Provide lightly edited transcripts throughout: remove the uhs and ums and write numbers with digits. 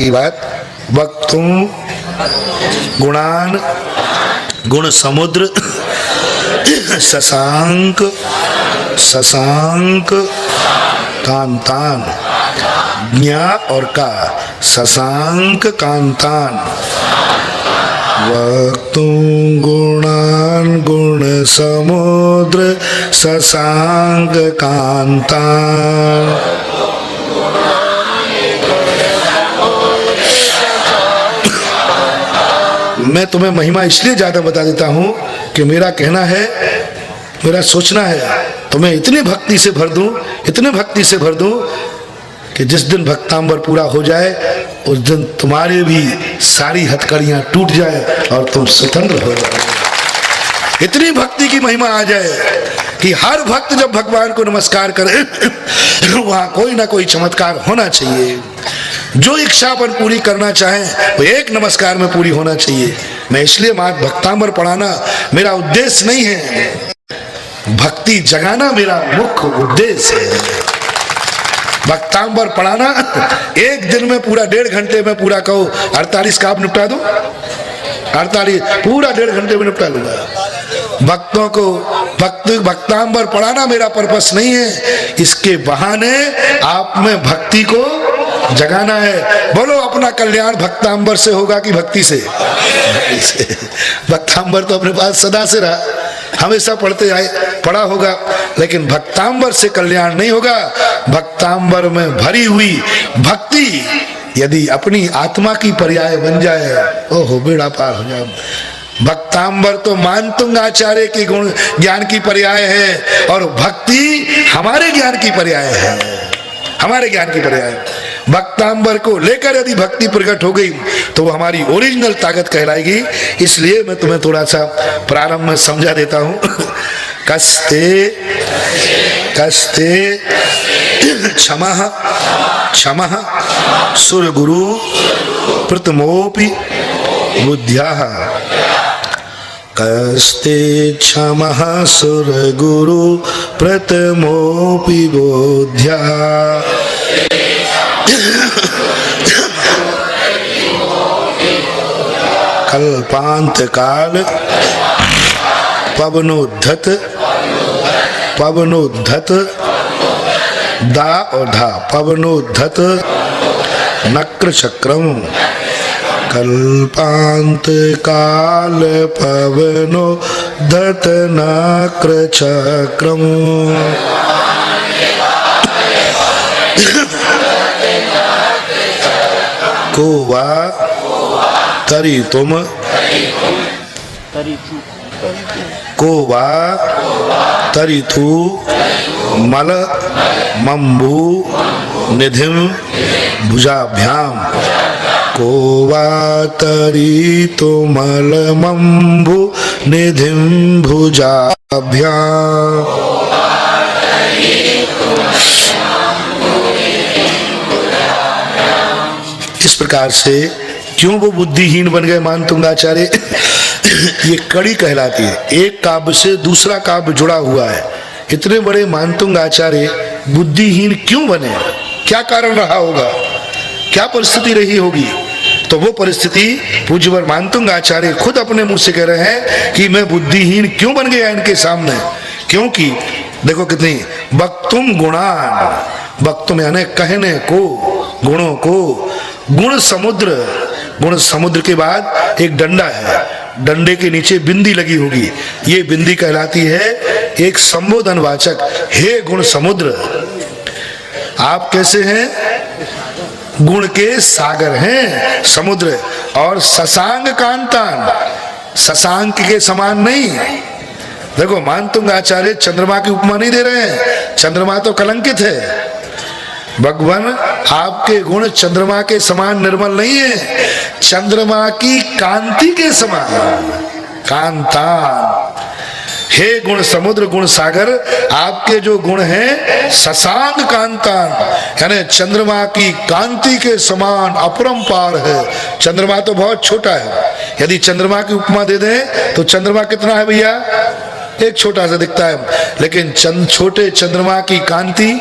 की बात, वक्तुम गुणान गुण समुद्र शशांक शशांक कांतान, ज्ञा और का शशांक कांतान, वक्तुम गुणान गुण समुद्र शशांक कांतान। मैं तुम्हें महिमा इसलिए ज्यादा बता देता हूं कि मेरा कहना है, मेरा सोचना है, तुम्हें इतनी भक्ति से भर दूं, इतने भक्ति से भर दूं कि जिस दिन भक्तांबर पूरा हो जाए उस दिन तुम्हारे भी सारी हथकड़ियां टूट जाए और तुम स्वतंत्र हो जाओ। इतनी भक्ति की महिमा आ जाए कि हर भक्त जब भगवान को नमस्कार करे वहां कोई ना कोई चमत्कार होना चाहिए। जो इच्छा अपन पूरी करना चाहें वो एक नमस्कार में पूरी होना चाहिए। मैं इसलिए भक्तांबर पढ़ाना मेरा उद्देश्य नहीं है, भक्ति जगाना मेरा मुख्य उद्देश्य है। भक्तांबर पढ़ाना एक दिन में पूरा 1.5 घंटे में पूरा कहो 48 का आप निपटा दो, 48 पूरा 1.5 घंटे में निपटा लूंगा। भक्तों को भक्तांबर पढ़ाना मेरा पर्पस नहीं है, इसके बहाने आप में भक्ति को जगाना है। बोलो अपना कल्याण भक्तांबर से होगा कि भक्ति से? भक्तांबर तो अपने पास सदा से रहा, हमेशा पढ़ते आए, पढ़ा होगा, लेकिन भक्तांबर से कल्याण नहीं होगा। भक्तांबर में भरी हुई भक्ति यदि अपनी आत्मा की पर्याय बन जाए, ओहो बेड़ा पार हो जाए। भक्तांबर तो मानतुंग आचार्य के गुण ज्ञान की पर्याय है और भक्ति हमारे ज्ञान की पर्याय है, हमारे ज्ञान की पर्याय। भक्तांबर को लेकर यदि भक्ति प्रकट हो गई तो वो हमारी ओरिजिनल ताकत कहलाएगी। इसलिए मैं तुम्हें थोड़ा सा प्रारंभ में समझा देता हूं। कस्ते कस्ते क्षमः क्षमः सुरगुरु प्रथमोपि बुद्ध्याः, कस्ते क्षमः सुरगुरु प्रथमोपि बुद्ध्याः, कल्पांत काल पवनोद्धत पवनोद्धत दा और धा पवनोद्धत नक्र चक्रम, कल्पांत काल पवनोद्धत नक्र चक्रम, को वा तरी तुम को वा तरी तू मल मम्बू निधिम भुजाभ्याम, को वा तरी तो मल मम्बू निधिम भुजाभ्याम। इस प्रकार से क्यों वो बुद्धिहीन बन गए मानतुंगाचार्य, ये कड़ी कहलाती है। एक काव्य से दूसरा काव्य जुड़ा हुआ है। इतने बड़े मानतुंगाचार्य बुद्धिहीन क्यों बने, क्या कारण रहा होगा, क्या परिस्थिति रही होगी? तो वो परिस्थिति पूज्यवर मानतुंगाचार्य खुद अपने मुंह से कह रहे हैं कि मैं बुद्धिहीन क्यों बन गया इनके सामने। क्योंकि देखो कितनी वक्तुम गुणान, वक्तुम यानी कहने को, गुणों को, गुण समुद्र, गुण समुद्र के बाद एक डंडा है, डंडे के नीचे बिंदी लगी होगी, ये बिंदी कहलाती है एक संबोधन वाचक। हे गुण समुद्र, आप कैसे हैं? गुण के सागर हैं समुद्र। और शशांक कांतान, शशांक के समान नहीं। देखो मानतुंगाचार्य चंद्रमा की उपमा नहीं दे रहे हैं, चंद्रमा तो कलंकित है। भगवान आपके गुण चंद्रमा के समान निर्मल नहीं है, चंद्रमा की कांति के समान कांतान। हे गुण समुद्र, गुण सागर, आपके जो गुण हैं शशांक कांतान, यानी चंद्रमा की कांति के समान अपरंपार है। चंद्रमा तो बहुत छोटा है, यदि चंद्रमा की उपमा दे दें तो चंद्रमा कितना है भैया? एक छोटा सा दिखता है, लेकिन छोटे चंद्रमा की कांति,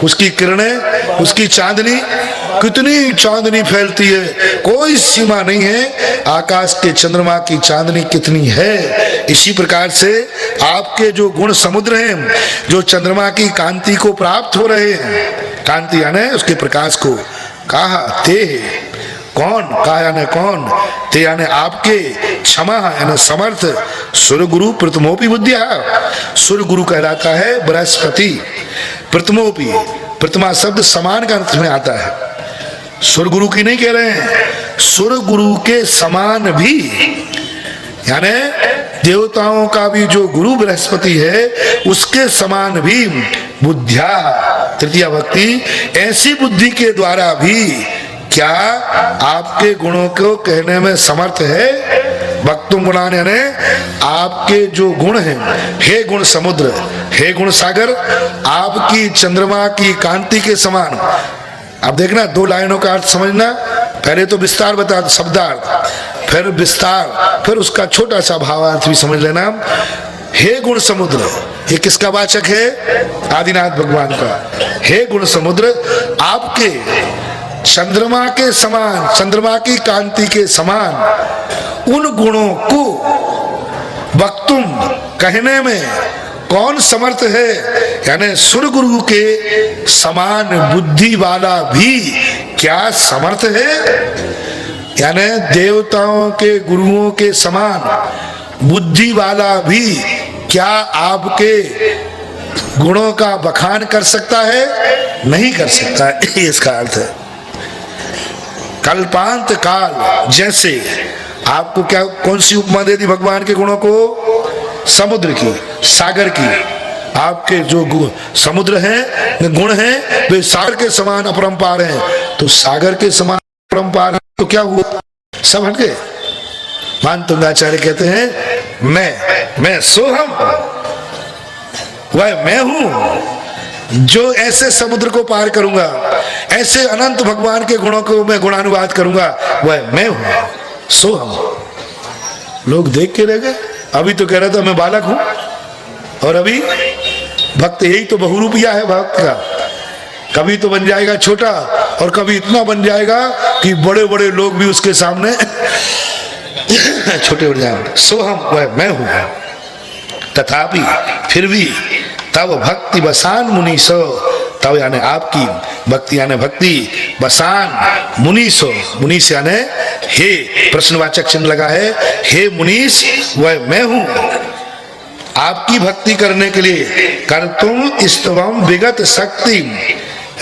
उसकी किरणें, उसकी चांदनी कितनी चांदनी फैलती है, कोई सीमा नहीं है। आकाश के चंद्रमा की चांदनी कितनी है। इसी प्रकार से आपके जो गुण समुद्र हैं, जो चंद्रमा की कांति को प्राप्त हो रहे हैं, कांति यानी उसके प्रकाश को, कहा ते कौन, कहा यानी कौन, ते यानी आपके, क्षमा यानी समर्थ, सुर गुरु प्रथमोपि बुद्धिया, सुर गुरु कहलाता है बृहस्पति। प्रथमोपि, प्रथमा शब्द समान का अर्थ में आता है, सुर गुरु की नहीं कह रहे हैं, सुर गुरु के समान भी, यानी देवताओं का भी जो गुरु बृहस्पति है उसके समान भी बुद्धिया, तृतीया भक्ति, ऐसी बुद्धि के द्वारा भी क्या आपके गुणों को कहने में समर्थ है। भक्तुम गुणान यानी आपके जो गुण हैं, हे गुण समुद्र, हे गुण सागर, आपकी चंद्रमा की कांति के समान। अब देखना, दो लाइनों का अर्थ समझना, पहले तो विस्तार बता दो शब्दार्थ, फिर विस्तार, फिर उसका छोटा सा भावार्थ भी समझ लेना। हे गुण समुद्र, ये किसका वाचक है? आदिनाथ भगवान का। हे गुण समुद्र, आपके चंद्रमा के समान, चंद्रमा की कांति के समान उन गुणों को वक्तुम कहने में कौन समर्थ है, यानी सुर गुरु के समान बुद्धि वाला भी क्या समर्थ है। यानी देवताओं के गुरुओं के समान बुद्धि वाला भी क्या आपके गुणों का बखान कर सकता है? नहीं कर सकता है, इसका अर्थ है। कल्पांत काल, जैसे आपको क्या, कौन सी उपमा दे दी भगवान के गुणों को? समुद्र की, सागर की। आपके जो समुद्र हैं, गुण हैं, वे सागर के समान अपरंपार हैं, तो सागर के समान अपरंपार तो क्या हुआ? सब हट गए। मानतुंगाचार्य कहते हैं मैं सोहम, वह मैं हूं जो ऐसे समुद्र को पार करूंगा, ऐसे अनंत भगवान के गुणों को मैं गुणानुवाद करूंगा, वह मैं हूं, सोहम। लोग देख के रह गए। अभी तो कह रहा था मैं बालक हूं, और अभी भक्त यही तो बहुरूपिया है भक्त का। कभी तो बन जाएगा छोटा, और कभी इतना बन जाएगा कि बड़े बड़े लोग भी उसके सामने छोटे हो जाएंगे। सोहम, वह मैं हूं। तथापि, फिर भी, तब भक्ति बसान मुनीसो, तब यानी आपकी भक्ति यानी भक्ति, बसान मुनीसो, मुनीस यानी हे, प्रश्नवाचक चिन्ह लगा है, हे मुनीस, वह मैं हूं। आपकी भक्ति करने के लिए कर्तुम स्तवम विगत शक्ति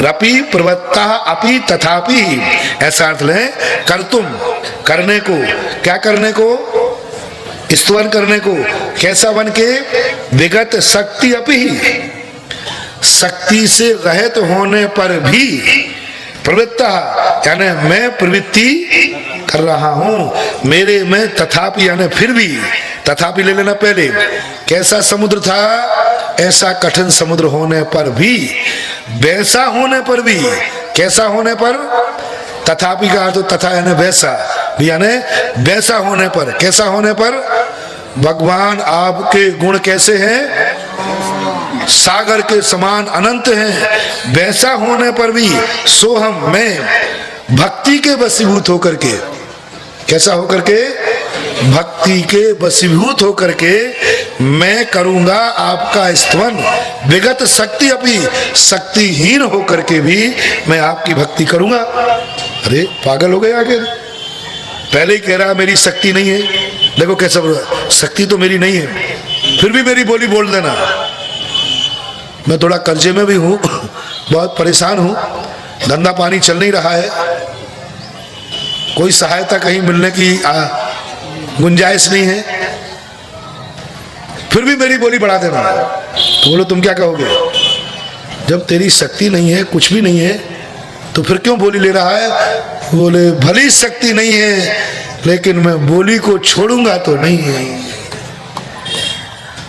रपि प्रवत्ता अपि तथापि, ऐसा अर्थ ले। कर्तुम, करने को, क्या करने को? स्तवन करने को, कैसा बन के? विगत शक्ति अपि, शक्ति से रहित होने पर भी, प्रवृत्ता यानी मैं प्रवृत्ति कर रहा हूं, मेरे में तथापि यानी फिर भी, तथापि ले लेना पहले। कैसा समुद्र था? ऐसा कठिन समुद्र होने पर भी, वैसा होने पर भी, कैसा होने पर? तथापि का अर्थ तथा यानी वैसा, यानी वैसा होने पर, कैसा होने पर? भगवान आपके गुण कैसे हैं? सागर के समान अनंत हैं। वैसा होने पर भी सोहम, मैं भक्ति के वशीभूत होकर के, कैसा होकर के? भक्ति के वशीभूत होकर के मैं करूंगा आपका स्तवन, विगत शक्ति अपनी, शक्तिहीन होकर के भी मैं आपकी भक्ति करूंगा। अरे पागल हो गए आखिर, पहले ही कह रहा मेरी शक्ति नहीं है, देखो कैसा बोल रहा, शक्ति तो मेरी नहीं है, फिर भी मेरी बोली बोल देना। मैं थोड़ा कर्जे में भी हूं, बहुत परेशान हूं, धंधा पानी चल नहीं रहा है, कोई सहायता कहीं मिलने की गुंजाइश नहीं है, फिर भी मेरी बोली बढ़ा देना। तो बोलो तुम क्या कहोगे? जब तेरी शक्ति नहीं है, कुछ भी नहीं है, तो फिर क्यों बोली ले रहा है? बोले भली शक्ति नहीं है, लेकिन मैं बोली को छोड़ूंगा तो नहीं है।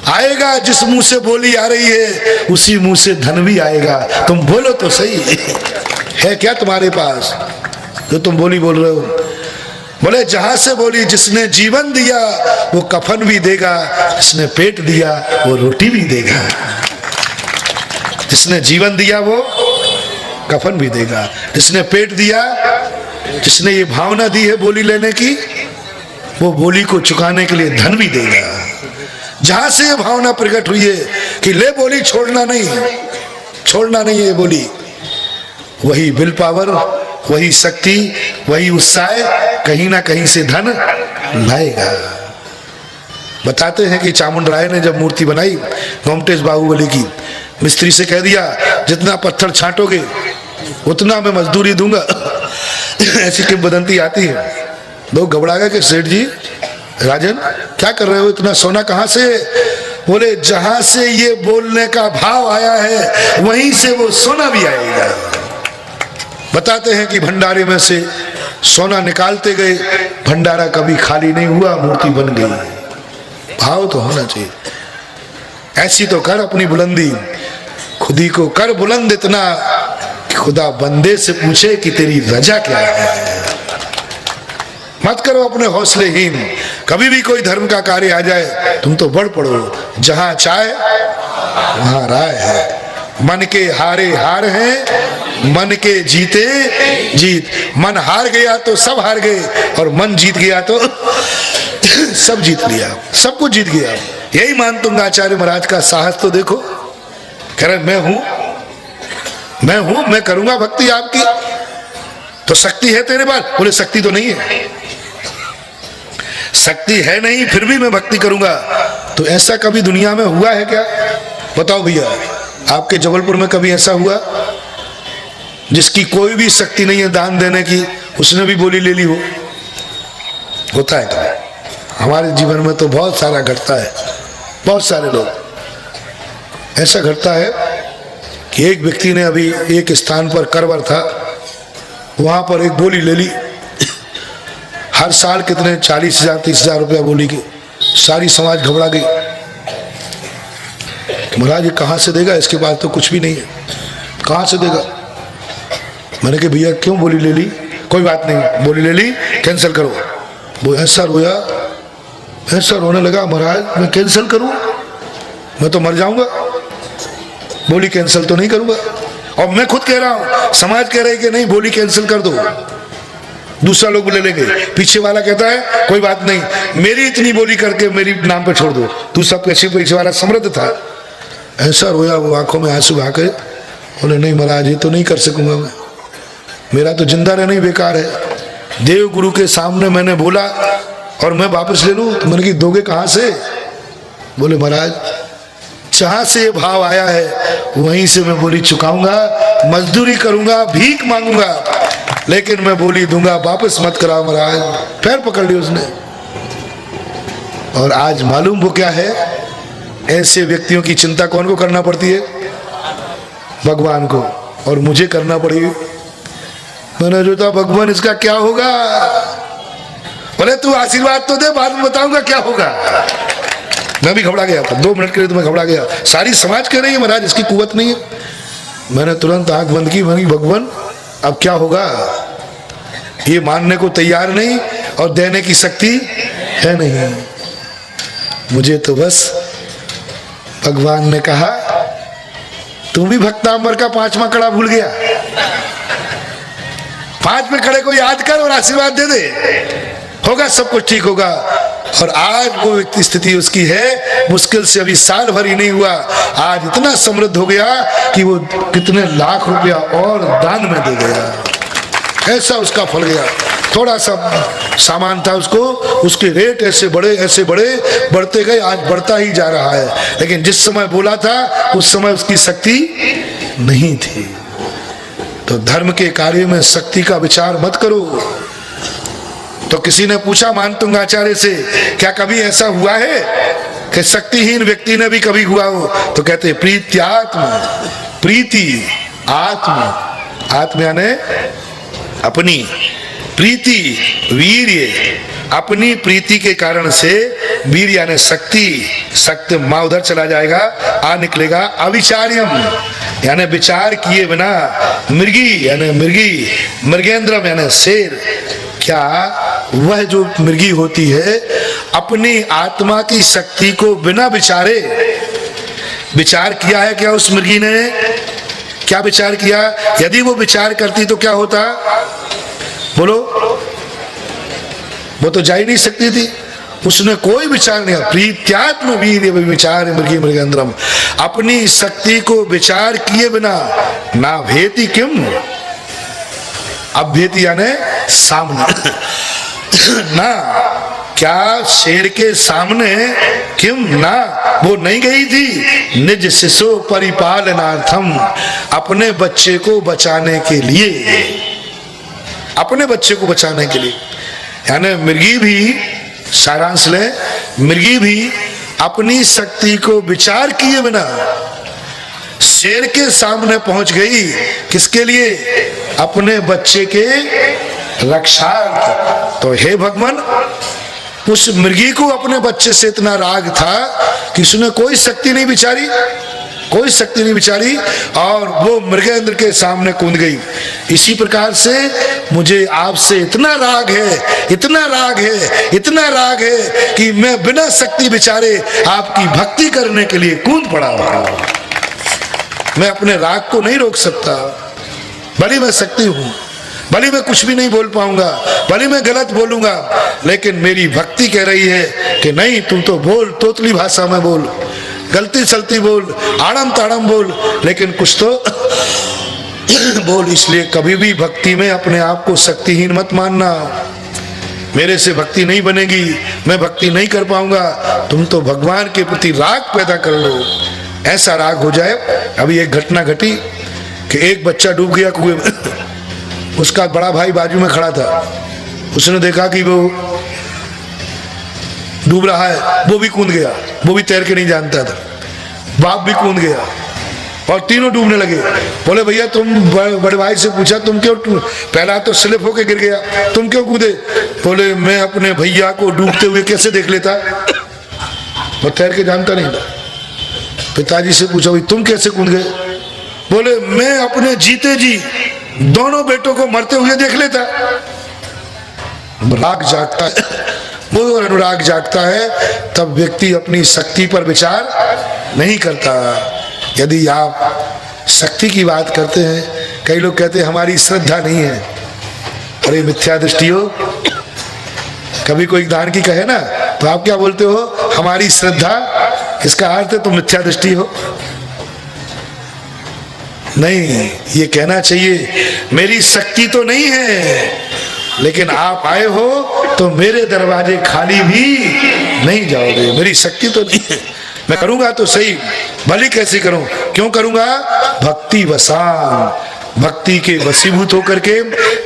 आएगा जिस मुंह से बोली आ रही है, उसी मुंह से धन भी आएगा। तुम बोलो तो सही, है क्या तुम्हारे पास जो तुम बोली बोल रहे हो? बोले जहां से बोली, जिसने जीवन दिया वो कफन भी देगा, जिसने पेट दिया वो रोटी भी देगा। जिसने जीवन दिया वो कफन भी देगा। जिसने पेट दिया, जिसने ये भावना दी है बोली लेने की, वो बोली को चुकाने के लिए धन भी देगा। जहां से ये भावना प्रकट हुई है कि ले बोली, छोड़ना नहीं, छोड़ना नहीं है ये बोली, वही विल पावर, वही शक्ति, वही उत्साह कहीं ना कहीं से धन लाएगा। बताते हैं कि चामुंड राय ने जब मूर्ति बनाई गोमटेश बाहुबली की, मिस्त्री से कह दिया जितना पत्थर छांटोगे उतना मैं मजदूरी दूंगा। ऐसी किंवदंती आती है। लोग घबरा गए कि सेठ जी, राजन क्या कर रहे हो, इतना सोना कहां से? बोले जहां से ये बोलने का भाव आया है वहीं से वो सोना भी आएगा। बताते हैं कि भंडारे में से सोना निकालते गए, भंडारा कभी खाली नहीं हुआ, मूर्ति बन गई। भाव तो होना चाहिए। ऐसी तो कर अपनी बुलंदी, खुदी को कर बुलंद इतना कि खुदा बंदे से पूछे कि तेरी रजा क्या है। मत करो अपने हौसलेहीन। कभी भी कोई धर्म का कार्य आ जाए तुम तो बढ़ पड़ो। जहां चाय वहां राय है। मन के हारे हार हैं, मन के जीते जीत। मन हार गया तो सब हार गए, और मन जीत गया तो सब जीत लिया, सब कुछ जीत गया। यही मानतुंग आचार्य महाराज का साहस तो देखो। कह रहे मैं हूं, मैं करूंगा भक्ति आपकी। तो शक्ति है तेरे पास? बोले शक्ति तो नहीं है, शक्ति है नहीं, फिर भी मैं भक्ति करूंगा। तो ऐसा कभी दुनिया में हुआ है क्या? बताओ भैया, आपके जबलपुर में कभी ऐसा हुआ जिसकी कोई भी शक्ति नहीं है दान देने की, उसने भी बोली ले ली हो? होता है कभी? हमारे जीवन में तो बहुत सारा घटता है। बहुत सारे लोग ऐसा घटता है कि एक व्यक्ति ने अभी एक स्थान पर करवर था, वहां पर एक बोली ले ली। हर साल कितने 40,000 30,000 रुपया बोली की। सारी समाज घबरा गई। महाराज ये कहाँ से देगा, इसके पास तो कुछ भी नहीं है, कहाँ से देगा? मैंने कहा भैया क्यों बोली ले ली? कोई बात नहीं, बोली ले ली, कैंसिल करो। वो ऐसा रोया, ऐसा रोने लगा, महाराज मैं कैंसिल करूं, मैं तो मर जाऊंगा, बोली कैंसिल तो नहीं करूंगा। और मैं खुद कह रहा हूं, समाज कह रहा है कि नहीं बोली कैंसिल कर दो, दूसरा लोग ले लेंगे। पीछे वाला कहता है कोई बात नहीं, मेरी इतनी बोली करके मेरी नाम पे छोड़ दो। दूसरा पीछे वाला समृद्ध था, ऐसा रोया, वो आंखों में आंसू आके बोले नहीं महाराज ये तो नहीं कर सकूंगा मैं, मेरा तो जिंदा रहना ही बेकार है। देव गुरु के सामने मैंने बोला और मैं वापस ले लूं? तो मैंने कहा दोगे कहां से? बोले महाराज जहां से ये भाव आया है वहीं से मैं बोली चुकाऊंगा, मजदूरी करूंगा, भीख मांगूंगा, लेकिन मैं बोली दूंगा, वापस मत कराओ महाराज। पैर पकड़ लिया उसने। और आज मालूम वो क्या है, ऐसे व्यक्तियों की चिंता कौन को करना पड़ती है? भगवान को। और मुझे करना पड़ी। मैंने जो था भगवान इसका क्या होगा? बोले तू आशीर्वाद तो दे, बाद में बताऊंगा क्या होगा। मैं भी घबरा गया था, 2 मिनट के लिए तो मैं घबरा गया। सारी समाज कह रही है महाराज इसकी कुवत नहीं है। मैंने तुरंत आंख बंद की, मैंने भगवान अब क्या होगा? ये मानने को तैयार नहीं और देने की शक्ति है नहीं। मुझे तो बस भगवान ने कहा तू भी भक्तांबर का 5वां कड़ा भूल गया, 5वें कड़े को याद कर और आशीर्वाद दे दे, होगा सब कुछ ठीक होगा। और आज वो व्यक्ति स्थिति उसकी है, मुश्किल से अभी साल भर ही नहीं हुआ, आज इतना समृद्ध हो गया कि वो कितने लाख रुपया और दान में दे गया। ऐसा उसका फल गया। थोड़ा सा सामान था उसको, उसके रेट ऐसे बढ़े, बढ़ते गए, आज बढ़ता ही जा रहा है। लेकिन जिस समय बोला था उस समय उसकी शक्ति नहीं थी। तो धर्म के कार्य में शक्ति का विचार मत करो। तो किसी ने पूछा मानतुंग आचार्य से, क्या कभी ऐसा हुआ है कि शक्तिहीन व्यक्ति ने भी कभी हुआ हो? तो कहते प्रीत्यात्म, प्रीति आत्म, आत्म यानी अपनी, प्रीति वीर्य, अपनी प्रीति के कारण से वीर यानी शक्ति, शक्ति माँ उधर चला जाएगा, आ निकलेगा अविचार्यम यानी विचार किए बिना, मृगी यानी मृगी, मृगेंद्रम यानी शेर। क्या वह जो मृगी होती है अपनी आत्मा की शक्ति को बिना विचारे, विचार किया है क्या उस मृगी ने क्या विचार किया? यदि वो विचार करती तो क्या होता? बोलो, वो तो जा ही नहीं सकती थी। उसने कोई विचार नहीं। प्रीत्यात्म वीर्य विचार मृगी मृगेंद्रम, अपनी शक्ति को विचार किए बिना ना भेति किम, अभ्येति यानी सामने ना, क्या शेर के सामने किम ना, वो नहीं गई थी निज शिशु परिपालनार्थम, अपने बच्चे को बचाने के लिए, अपने बच्चे को बचाने के लिए। यानी मृगी भी, सारांश ले, मृगी भी अपनी शक्ति को विचार किए बिना शेर के सामने पहुंच गई। किसके लिए? अपने बच्चे के रक्षार्थ। तो हे भगवान, उस मृगी को अपने बच्चे से इतना राग था कि उसने कोई शक्ति नहीं बिचारी, कोई शक्ति नहीं बिचारी, और वो मृगेंद्र के सामने कूद गई। इसी प्रकार से मुझे आपसे इतना राग है, इतना राग है, इतना राग है कि मैं बिना शक्ति बिचारे आपकी भक्ति करने के लिए कूद पड़ा हूं। मैं अपने राग को नहीं रोक सकता। भले मैं शक्ति हूं, भले मैं कुछ भी नहीं बोल पाऊंगा, भले मैं गलत बोलूंगा, लेकिन मेरी भक्ति कह रही है कि नहीं, तुम तो बोल, तोतली भाषा में बोल, गलती सलती बोल, आड़म ताड़म बोल, लेकिन कुछ तो बोल। इसलिए कभी भी भक्ति में अपने आप को शक्तिहीन मत मानना। मेरे से भक्ति नहीं बनेगी, मैं भक्ति नहीं कर पाऊंगा। तुम तो भगवान के प्रति राग पैदा कर लो, ऐसा राग हो जाए। अभी एक घटना घटी कि एक बच्चा डूब गया कुएं में। उसका बड़ा भाई बाजू में खड़ा था, उसने देखा कि वो डूब रहा है, वो भी कूद गया। वो भी तैर के नहीं जानता था। बाप भी कूद गया और तीनों डूबने लगे। बोले भैया, तुम बड़े भाई से पूछा तुम क्यों? पहला तो स्लिप होके गिर गया, तुम क्यों कूदे? बोले मैं अपने भैया को डूबते हुए कैसे देख लेता, वो तैर के जानता नहीं था। पिताजी से पूछा, भाई तुम कैसे कूद गए? बोले मैं अपने जीते जी दोनों बेटों को मरते हुए देख लेता। राग जागता है, वो अनुराग जागता है, तब व्यक्ति अपनी शक्ति पर विचार नहीं करता। यदि आप शक्ति की बात करते हैं, कई लोग कहते हैं हमारी श्रद्धा नहीं है। अरे मिथ्या दृष्टि हो। कभी कोई दान की कहे ना, तो आप क्या बोलते हो? हमारी श्रद्धा। इसका अर्थ है तुम मिथ्या दृष्टि हो। नहीं, ये कहना चाहिए मेरी शक्ति तो नहीं है, लेकिन आप आए हो तो मेरे दरवाजे खाली भी नहीं जाओगे। मेरी शक्ति तो नहीं है, मैं करूंगा तो सही, भली कैसे करूं? क्यों करूंगा? भक्ति वसान, भक्ति के वशीभूत होकर के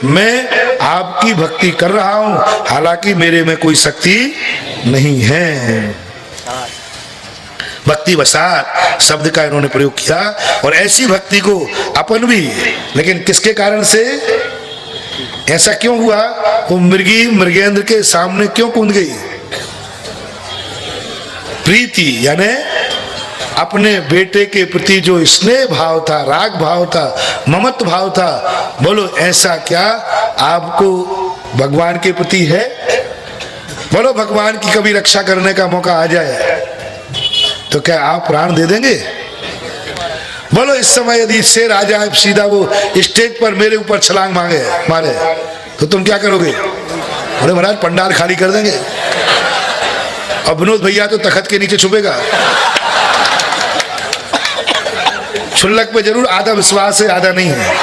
मैं आपकी भक्ति कर रहा हूं, हालांकि मेरे में कोई शक्ति नहीं है। भक्ति वसात शब्द का इन्होंने प्रयोग किया, और ऐसी भक्ति को अपन भी, लेकिन किसके कारण से ऐसा क्यों हुआ? वो मृगी मृगेंद्र के सामने क्यों कूद गई? प्रीति यानी अपने बेटे के प्रति जो स्नेह भाव था, राग भाव था, ममत्व भाव था। बोलो ऐसा क्या आपको भगवान के प्रति है? बोलो भगवान की कभी रक्षा करने का मौका आ जाए तो क्या आप प्राण दे देंगे? बोलो इस समय यदि शेर आ जाए सीधा वो स्टेज पर मेरे ऊपर छलांग मारे तो तुम क्या करोगे? अरे महाराज पंडाल खाली कर देंगे। और विनोद भैया तो तखत के नीचे छुपेगा। छुल्लक पे जरूर आधा विश्वास है, आधा नहीं है।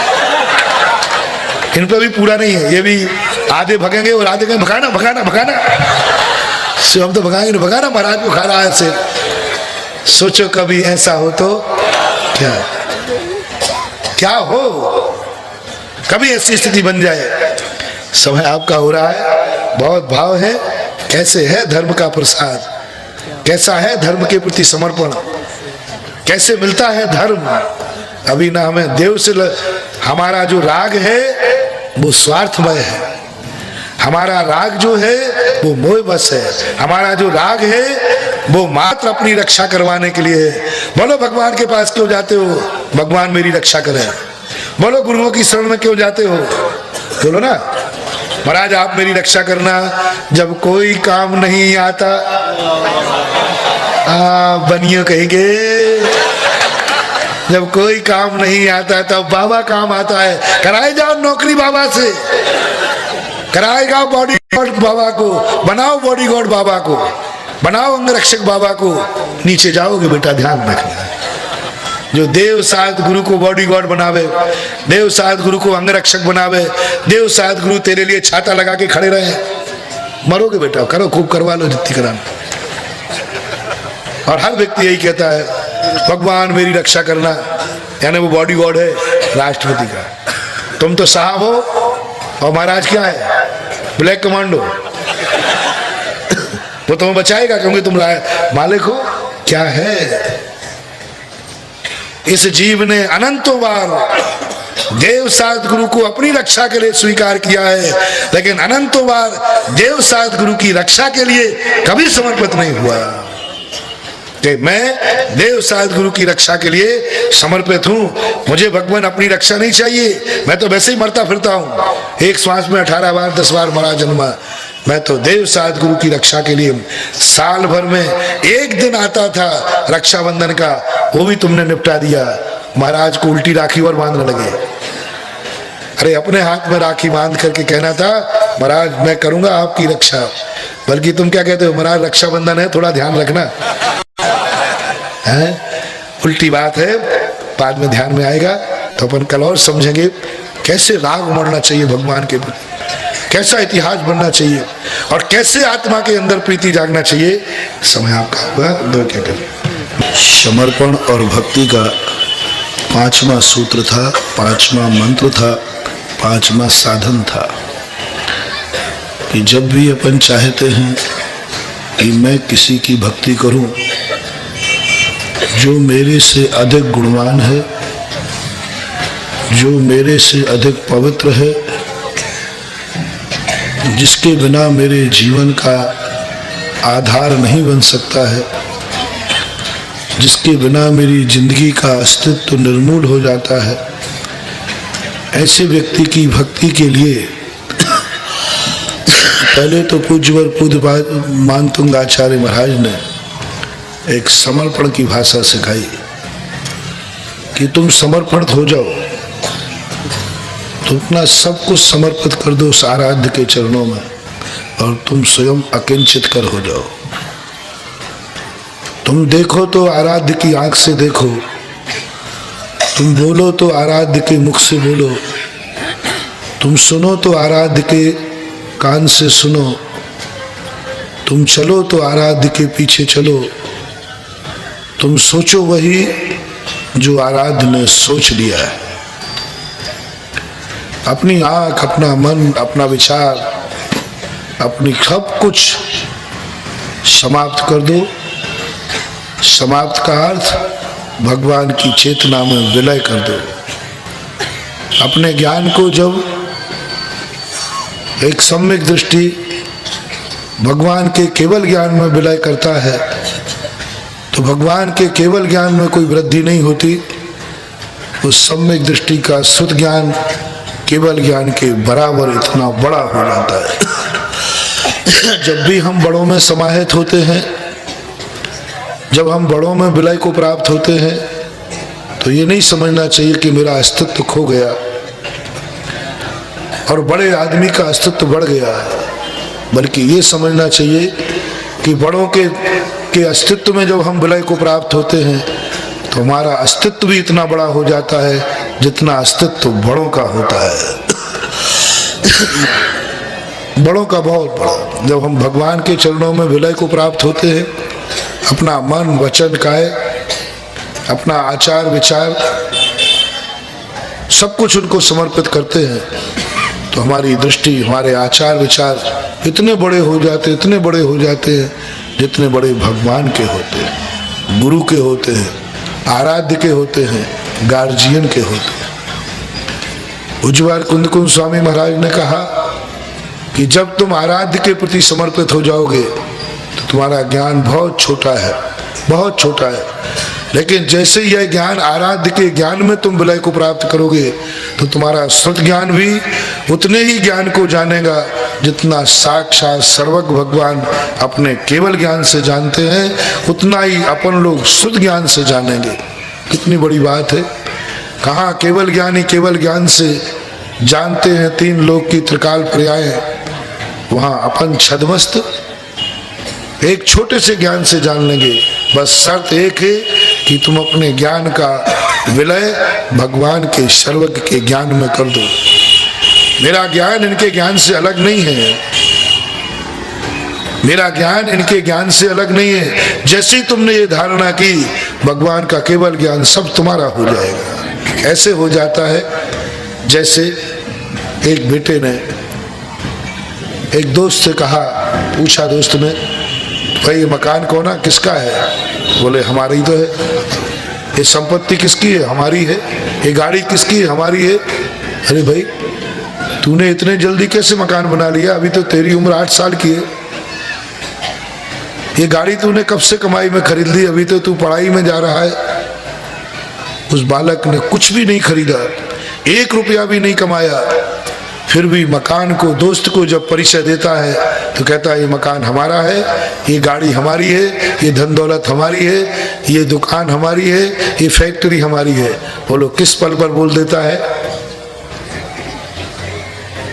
इन पे भी पूरा नहीं है। ये भी आधे भगेंगे और आधे कहेंगे भगाना भगाना भगाना। हम तो भगाएंगे, भगाना महाराज को खा रहा है से। सोचो कभी ऐसा हो तो क्या हो? कभी ऐसी स्थिति बन जाए। समय आपका हो रहा है, बहुत भाव है। कैसे है धर्म का प्रसाद, कैसा है धर्म के प्रति समर्पण, कैसे मिलता है धर्म। अभी ना हमें देव से हमारा जो राग है वो स्वार्थमय है, हमारा राग जो है वो मोह बस है, हमारा जो राग है वो मात्र अपनी रक्षा करवाने के लिए है। बोलो भगवान के पास क्यों जाते हो? भगवान मेरी रक्षा करे। बोलो गुरुओं की शरण में क्यों जाते हो? बोलो ना महाराज आप मेरी रक्षा करना। जब कोई काम नहीं आता बनियो कहेंगे जब कोई काम नहीं आता तब बाबा काम आता है। कराए जाओ नौकरी बाबा से, कराएगा बॉडी गार्ड बाबा को, बनाओ बॉडी गार्ड बाबा को, बनाओ अंगरक्षक बाबा को, नीचे जाओगे बेटा ध्यान रखना। जो देव साध गुरु को बॉडी गार्ड बनावे, देव साध गुरु को अंगरक्षक बनावे, देव साध गुरु तेरे लिए छाता लगा के खड़े रहे, मरोगे बेटा। करो खूब, करवा लो जितनी कराना। और हर व्यक्ति यही कहता है भगवान मेरी रक्षा करना, यानी वो बॉडी गार्ड है राष्ट्रपति का। तुम तो साहब हो और महाराज क्या है, ब्लैक कमांडो। वो तुम्हें बचाएगा क्योंकि तुम मालिक हो। क्या है, इस जीव ने अनंतों बार देव साध गुरु को अपनी रक्षा के लिए स्वीकार किया है, लेकिन अनंतों बार देव साध गुरु की रक्षा के लिए कभी समर्पित नहीं हुआ कि मैं देव साध गुरु की रक्षा के लिए समर्पित हूं। मुझे भगवान अपनी रक्षा नहीं चाहिए, मैं तो वैसे ही मरता फिरता हूं। एक श्वास में 18 बार 10 बार मरा जन्मा। मैं तो देव साध गुरु की रक्षा के लिए साल भर में एक दिन आता था रक्षाबंधन का, वो भी तुमने निपटा दिया। महाराज को उल्टी राखी और बांधने लगे। अरे अपने हाथ में राखी बांध करके कहना था महाराज मैं करूंगा आपकी रक्षा, बल्कि तुम क्या कहते हो महाराज रक्षाबंधन है थोड़ा ध्यान रखना है। उल्टी बात है, बाद में ध्यान में आएगा तो अपन कल और समझेंगे कैसे राग उमड़ना चाहिए भगवान के प्रति, कैसा इतिहास बनना चाहिए और कैसे आत्मा के अंदर प्रीति जागना चाहिए। समय आपका होगा। दो क्या करें। समर्पण और भक्ति का 5वां सूत्र था, 5वां मंत्र था, 5वां साधन था कि जब भी अपन चाहते हैं कि मैं किसी की भक्ति करूं जो मेरे से अधिक गुणवान है, जो मेरे से अधिक पवित्र है, जिसके बिना मेरे जीवन का आधार नहीं बन सकता है, जिसके बिना मेरी जिंदगी का अस्तित्व निर्मूल हो जाता है, ऐसे व्यक्ति की भक्ति के लिए पहले तो पूज्यवर पूज्य मानतुंग आचार्य महाराज ने एक समर्पण की भाषा सिखाई कि तुम समर्पण हो जाओ, तुम अपना सब कुछ समर्पित कर दो उस आराध्य के चरणों में और तुम स्वयं अकिंचित कर हो जाओ। तुम देखो तो आराध्य की आंख से देखो, तुम बोलो तो आराध्य के मुख से बोलो, तुम सुनो तो आराध्य के कान से सुनो, तुम चलो तो आराध्य के पीछे चलो, तुम सोचो वही जो आराध्य ने सोच लिया है। अपनी आंख, अपना मन, अपना विचार, अपनी सब कुछ समाप्त कर दो। समाप्त का अर्थ भगवान की चेतना में विलय कर दो। अपने ज्ञान को जब एक सम्यक दृष्टि भगवान के केवल ज्ञान में विलय करता है तो भगवान के केवल ज्ञान में कोई वृद्धि नहीं होती। उस सम्यक दृष्टि का शुद्ध ज्ञान केवल ज्ञान के बराबर इतना बड़ा हो जाता है। जब भी हम बड़ों में समाहित होते हैं, जब हम बड़ों में विलय को प्राप्त होते हैं तो ये नहीं समझना चाहिए कि मेरा अस्तित्व खो गया और बड़े आदमी का अस्तित्व बढ़ गया, बल्कि ये समझना चाहिए कि बड़ों के अस्तित्व में जब हम विलय को प्राप्त होते हैं तो हमारा अस्तित्व भी इतना बड़ा हो जाता है जितना अस्तित्व बड़ों का होता है। बड़ों का बहुत बड़ा। जब हम भगवान के चरणों में विलय को प्राप्त होते हैं, अपना मन वचन काया, अपना आचार विचार सब कुछ उनको समर्पित करते हैं तो हमारी दृष्टि, हमारे आचार विचार इतने बड़े हो जाते, इतने बड़े हो जाते हैं जितने बड़े भगवान के होते हैं, गुरु के होते हैं, आराध्य के होते हैं, गार्जियन के होते हैं। उज्जवल कुंदकुंज स्वामी महाराज ने कहा कि जब तुम आराध्य के प्रति समर्पित हो जाओगे तो तुम्हारा ज्ञान बहुत छोटा है, बहुत छोटा है, लेकिन जैसे यह ज्ञान आराध्य के ज्ञान में तुम विलय को प्राप्त करोगे तो तुम्हारा शुद्ध ज्ञान भी उतने ही ज्ञान को जानेगा जितना साक्षात सर्वज्ञ भगवान अपने केवल ज्ञान से जानते हैं, उतना ही अपन लोग शुद्ध ज्ञान से जानेंगे। कितनी बड़ी बात है। कहाँ केवल ज्ञानी केवल ज्ञान से जानते हैं तीन लोक की त्रिकाल पर्याय, वहाँ अपन छद्मस्त एक छोटे से ज्ञान से जान लेंगे। बस शर्त एक है कि तुम अपने ज्ञान का विलय भगवान के सर्वज्ञ के ज्ञान में कर दो। मेरा ज्ञान इनके ज्ञान से अलग नहीं है, मेरा ज्ञान इनके ज्ञान से अलग नहीं है। जैसे ही तुमने ये धारणा की भगवान का केवल ज्ञान सब तुम्हारा हो जाएगा। ऐसे हो जाता है जैसे एक बेटे ने एक दोस्त से कहा, पूछा दोस्त ने, भाई ये मकान कौन है, किसका है? बोले हमारी तो है। ये संपत्ति किसकी है? हमारी है। ये गाड़ी किसकी है? हमारी है। अरे भाई तूने इतने जल्दी कैसे मकान बना लिया? अभी तो तेरी उम्र 8 साल की है। ये गाड़ी तूने कब से कमाई में खरीद ली? अभी तो तू पढ़ाई में जा रहा है। उस बालक ने कुछ भी नहीं खरीदा, 1 रुपया भी नहीं कमाया, फिर भी मकान को दोस्त को जब परिचय देता है तो कहता है ये मकान हमारा है, ये गाड़ी हमारी है, ये धन दौलत हमारी है, ये दुकान हमारी है, ये फैक्ट्री हमारी है। बोलो किस पल पर बोल देता है?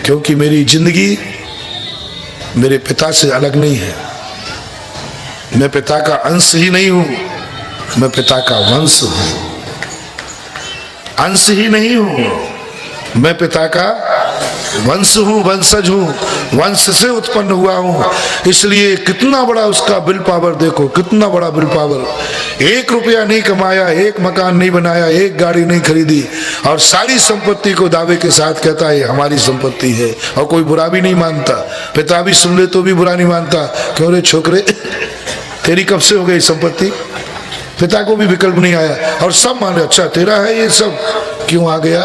क्योंकि मेरी जिंदगी मेरे पिता से अलग नहीं है। मैं पिता का अंश ही नहीं हूं, मैं पिता का वंश हूं। अंश ही नहीं हूं, मैं पिता का वंश हूं, वंशज हूं, वंश से उत्पन्न हुआ हूं। इसलिए कितना बड़ा उसका बिल पावर देखो, कितना बड़ा बिल पावर। 1 रुपया नहीं कमाया, 1 मकान नहीं बनाया, 1 गाड़ी नहीं खरीदी, और सारी संपत्ति को दावे के साथ कहता है हमारी संपत्ति है। और कोई बुरा भी नहीं मानता, पिता भी सुन ले तो भी बुरा नहीं मानता। क्यों रे छोकरे, तेरी कब से हो गई संपत्ति? पिता को भी विकल्प नहीं आया और सब मान रहे अच्छा तेरा है ये सब। क्यों आ गया?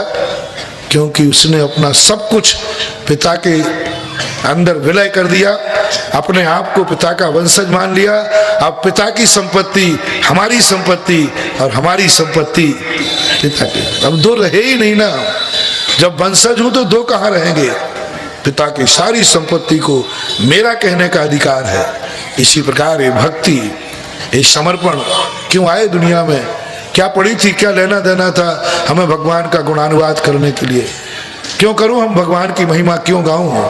क्योंकि उसने अपना सब कुछ पिता के अंदर विलय कर दिया, अपने आप को पिता का वंशज मान लिया। अब पिता की संपत्ति हमारी संपत्ति और हमारी संपत्ति पिता की। अब 2 रहे ही नहीं ना। जब वंशज हूं तो 2 कहाँ रहेंगे? पिता की सारी संपत्ति को मेरा कहने का अधिकार है। इसी प्रकार ये भक्ति, ये समर्पण क्यों आए दुनिया में? क्या पड़ी थी, क्या लेना देना था हमें भगवान का गुणानुवाद करने के लिए? क्यों करूं हम भगवान की महिमा, क्यों गाऊं,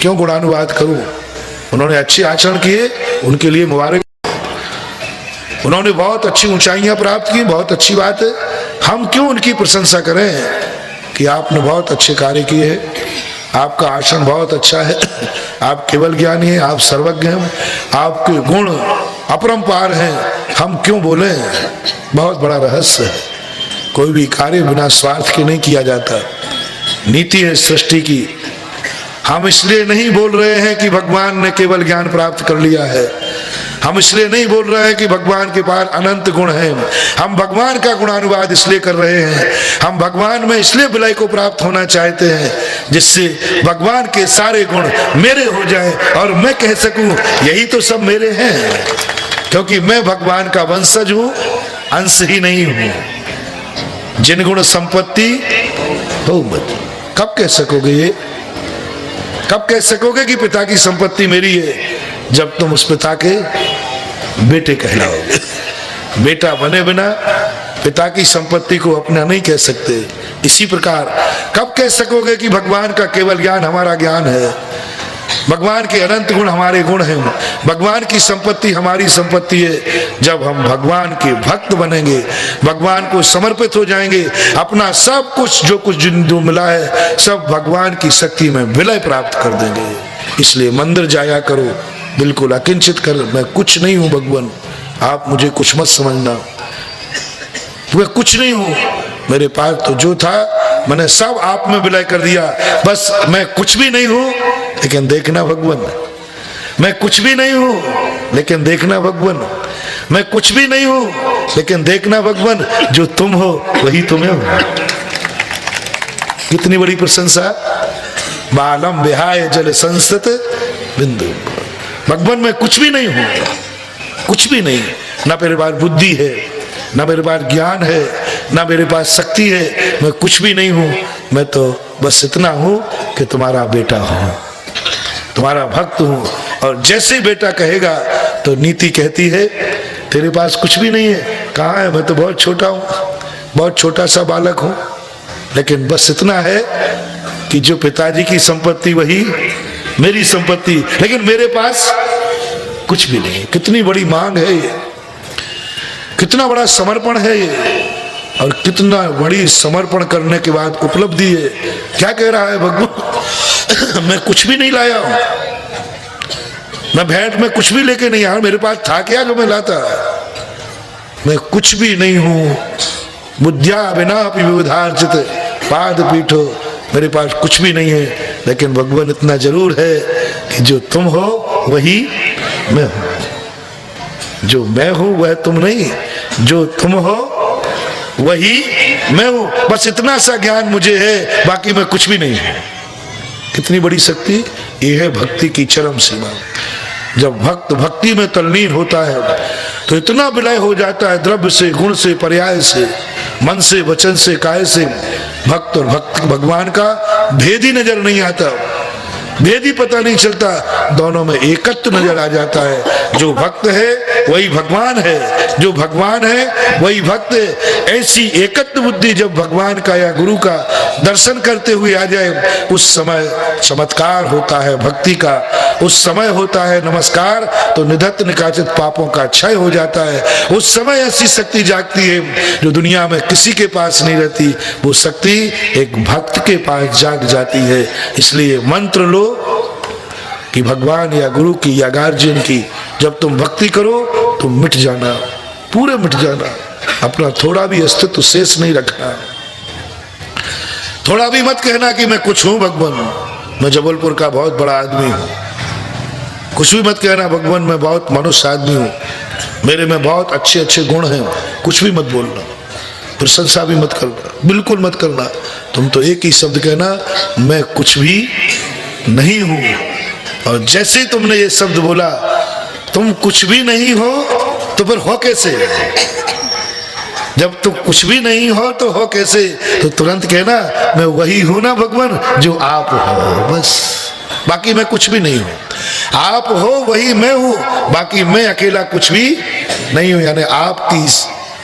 क्यों गुणानुवाद करूं? उन्होंने अच्छे आचरण किए, उनके लिए मुबारक। उन्होंने बहुत अच्छी ऊंचाइयां प्राप्त की, बहुत अच्छी बात है। हम क्यों उनकी प्रशंसा करें कि आपने बहुत अच्छे कार्य किए हैं, आपका आचरण बहुत अच्छा है, आप केवल ज्ञानी हैं, आप सर्वज्ञ हैं, आपके गुण अपरंपार हैं। हम क्यों बोलें? बहुत बड़ा रहस्य है। कोई भी कार्य बिना स्वार्थ के नहीं किया जाता। नीति है सृष्टि की। हम इसलिए नहीं बोल रहे हैं कि भगवान ने केवल ज्ञान प्राप्त कर लिया है, हम इसलिए नहीं बोल रहे हैं कि भगवान के पास अनंत गुण हैं। हम भगवान का गुणानुवाद इसलिए कर रहे हैं, हम भगवान में इसलिए विलय को प्राप्त होना चाहते हैं जिससे भगवान के सारे गुण मेरे हो जाएं और मैं कह सकूं यही तो सब मेरे हैं। क्योंकि मैं भगवान का वंशज हूं, अंश ही नहीं हूं। जिन गुण संपत्ति हो मत। कब कह सकोगे ये? कब कह सकोगे कि पिता की संपत्ति मेरी है? जब तुम उस पिता के बेटे कहलाओगे। बेटा बने बिना पिता की संपत्ति को अपना नहीं कह सकते। इसी प्रकार कब कह सकोगे कि भगवान का केवल ज्ञान हमारा ज्ञान है, भगवान के अनंत गुण हमारे गुण हैं, भगवान की संपत्ति हमारी संपत्ति है? जब हम भगवान के भक्त बनेंगे, भगवान को समर्पित हो जाएंगे, अपना सब कुछ जो मिला है सब भगवान की शक्ति में विलय प्राप्त कर देंगे। इसलिए मंदिर जाया करो बिल्कुल अकिंचित कर। मैं कुछ नहीं हूं भगवान, आप मुझे कुछ मत समझना, मैं कुछ नहीं हूं। मेरे पास तो जो था मैंने सब आप में विलय कर दिया। बस मैं कुछ भी नहीं हूं, लेकिन देखना भगवान, मैं कुछ भी नहीं हूं लेकिन देखना भगवान, मैं कुछ भी नहीं हूं लेकिन देखना भगवान, जो तुम हो वही तुम्हें हो। कितनी बड़ी प्रशंसा। बालम विहाय जल संसत बिंदु। भगवान मैं कुछ भी नहीं हूं, कुछ भी नहीं। ना मेरे पास बुद्धि है, ना मेरे पास ज्ञान है, ना मेरे पास शक्ति है, मैं कुछ भी नहीं हूं। मैं तो बस इतना हूं कि तुम्हारा बेटा हूं, तुम्हारा भक्त हूं। और जैसे बेटा कहेगा तो नीति कहती है तेरे पास कुछ भी नहीं है। कहाँ है? मैं तो बहुत छोटा हूं। बहुत छोटा सा बालक हूं, लेकिन बस इतना है कि जो पिताजी की संपत्ति वही मेरी संपत्ति, लेकिन मेरे पास कुछ भी नहीं। कितनी बड़ी मांग है ये, कितना बड़ा समर्पण है ये, और कितना बड़ी समर्पण करने के बाद उपलब्धि है। क्या कह रहा है भगवान? मैं कुछ भी नहीं लाया हूं, मैं भेंट में कुछ भी लेके नहीं आया, मेरे पास था क्या जो मैं लाता? मैं कुछ भी नहीं हूं। बुद्धिया बिना विविधार्जित पाद पीठो, मेरे पास कुछ भी नहीं है, लेकिन भगवान इतना जरूर है कि जो तुम हो वही मैं हूं। जो मैं हूं वह तुम नहीं, जो तुम हो वही मैं हूं। बस इतना सा ज्ञान मुझे है, बाकी मैं कुछ भी नहीं हूं। कितनी बड़ी शक्ति! यह है भक्ति की चरम सीमा। जब भक्त भक्ति में तल्लीन होता है तो इतना विलय हो जाता है, द्रव्य से, गुण से, पर्याय से, मन से, वचन से, काय से, भक्त और भक्त भगवान का भेद ही नजर नहीं आता, भेद ही पता नहीं चलता, दोनों में एकत्व नजर आ जाता है। जो भक्त है वही भगवान है, जो भगवान है वही भक्त है। ऐसी एकत्व बुद्धि जब भगवान का या गुरु का दर्शन करते हुए आ जाए, उस समय चमत्कार होता है भक्ति का, उस समय होता है नमस्कार, तो निधत्त निकाचित पापों का क्षय हो जाता है। उस समय ऐसी शक्ति जागती है जो दुनिया में किसी के पास नहीं रहती, वो शक्ति एक भक्त के पास जाग जाती है। इसलिए मंत्र लो कि भगवान या गुरु की या गार्जियन की, जब तुम भक्ति करो तो मिट जाना, पूरे मिट जाना, अपना थोड़ा भी अस्तित्व शेष नहीं रखना। थोड़ा भी मत कहना कि मैं कुछ हूं भगवान, मैं जबलपुर का बहुत बड़ा आदमी हूं। कुछ भी मत कहना भगवान मैं बहुत मनुष्य आदमी हूं, मेरे में बहुत अच्छे अच्छे गुण हैं। कुछ भी मत बोलना, प्रशंसा भी मत करना, बिल्कुल मत करना। तुम तो एक ही शब्द कहना, मैं कुछ भी नहीं हूं। और जैसे ही तुमने ये शब्द बोला, तुम कुछ भी नहीं हो तो फिर हो कैसे? जब तुम कुछ भी नहीं हो तो हो कैसे? तो तुरंत कहना मैं वही हूं ना भगवान जो आप हो, बस। बाकी मैं कुछ भी नहीं हूं। आप हो वही मैं हूं, बाकी मैं अकेला कुछ भी नहीं हूं। यानी आपकी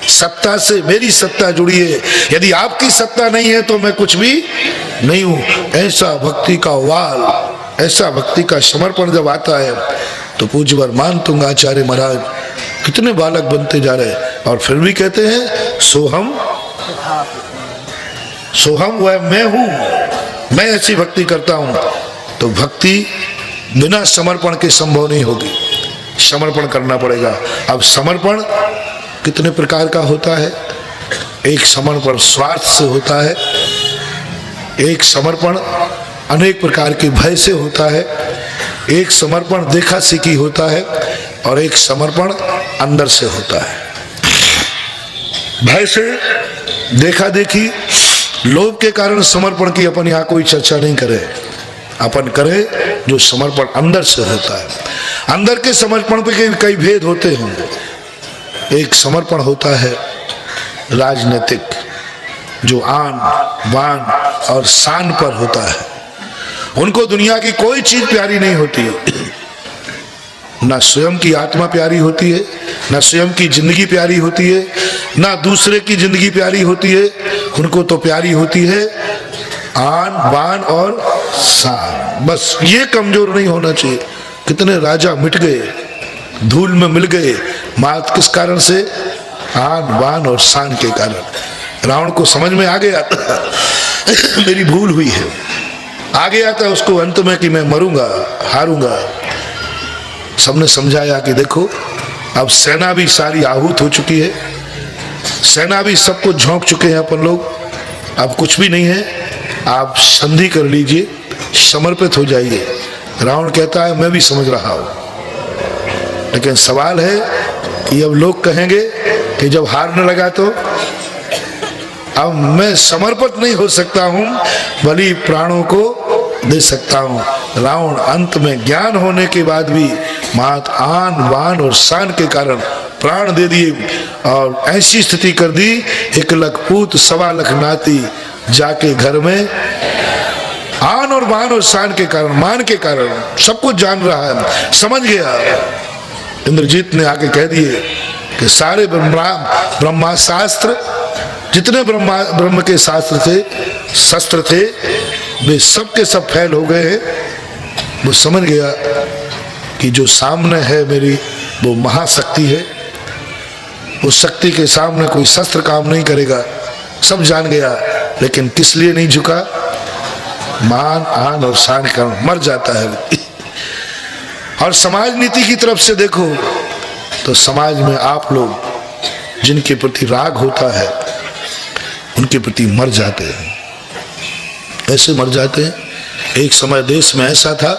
सत्ता से मेरी सत्ता जुड़ी है, यदि आपकी सत्ता नहीं है तो मैं कुछ भी नहीं हूं। ऐसा भक्ति का वाल, ऐसा भक्ति का समर्पण जब आता है तो पूज्य वरमान तुंग आचार्य महाराज कितने बालक बनते जा रहे हैं, और फिर भी कहते हैं सोहम सोहम, वह मैं हूं, मैं ऐसी भक्ति करता हूं। तो भक्ति बिना समर्पण के संभव नहीं होगी, समर्पण करना पड़ेगा। अब समर्पण कितने प्रकार का होता है? एक समर्पण स्वार्थ से होता है, एक समर्पण अनेक प्रकार के भय से होता है, एक समर्पण देखा सीखी होता है, और एक समर्पण अंदर से होता है। भय से, देखा देखी, लोभ के कारण समर्पण की अपन यहाँ कोई चर्चा नहीं करे। अपन करे जो समर्पण अंदर से होता है। अंदर के समर्पण पे कई भेद होते हैं। एक समर्पण होता है राजनीतिक, जो आन बान और शान पर होता है। उनको दुनिया की कोई चीज प्यारी नहीं होती, ना स्वयं की आत्मा प्यारी होती है, ना स्वयं की जिंदगी प्यारी होती है, ना दूसरे की जिंदगी प्यारी होती है। उनको तो प्यारी होती है आन बान और शान, बस ये कमजोर नहीं होना चाहिए। कितने राजा मिट गए, धूल में मिल गए, मात किस कारण से? आन बान और शान के कारण। रावण को समझ में आ गया मेरी भूल हुई है, आ गया था उसको अंत में कि मैं मरूंगा, हारूंगा। सबने समझाया कि देखो अब सेना भी सारी आहूत हो चुकी है, सेना भी सबको झोंक चुके हैं अपन लोग, अब कुछ भी नहीं है, आप संधि कर लीजिए, समर्पित हो जाइए। रावण कहता है मैं भी समझ रहा हूं, लेकिन सवाल है कि अब लोग कहेंगे कि जब हारने लगा तो अब मैं समर्पित नहीं हो सकता हूं, बलि प्राणों को दे सकता हूं। रावण अंत में ज्ञान होने के बाद भी मात आन बान और शान के कारण प्राण दे दिए, और ऐसी स्थिति कर दी 1 लाख पूत 1.25 लाख नाती जाके घर में। आन और बान और शान के कारण, मान के कारण, सब कुछ जान रहा है, समझ गया। इंद्रजीत ने आके कह दिए कि सारे ब्रह्मास्त्र जितने ब्रह्म के शास्त्र थे, शस्त्र थे, वे सब के सब फैल हो गए हैं। वो समझ गया कि जो सामने है मेरी, वो महाशक्ति है। उस शक्ति के सामने कोई शस्त्र काम नहीं करेगा, सब जान गया। लेकिन किस लिए नहीं झुका? मान, आन और शान का मर जाता है। और समाज नीति की तरफ से देखो तो समाज में आप लोग जिनके प्रति राग होता है उनके प्रति मर जाते हैं, ऐसे मर जाते हैं। एक समय देश में ऐसा था,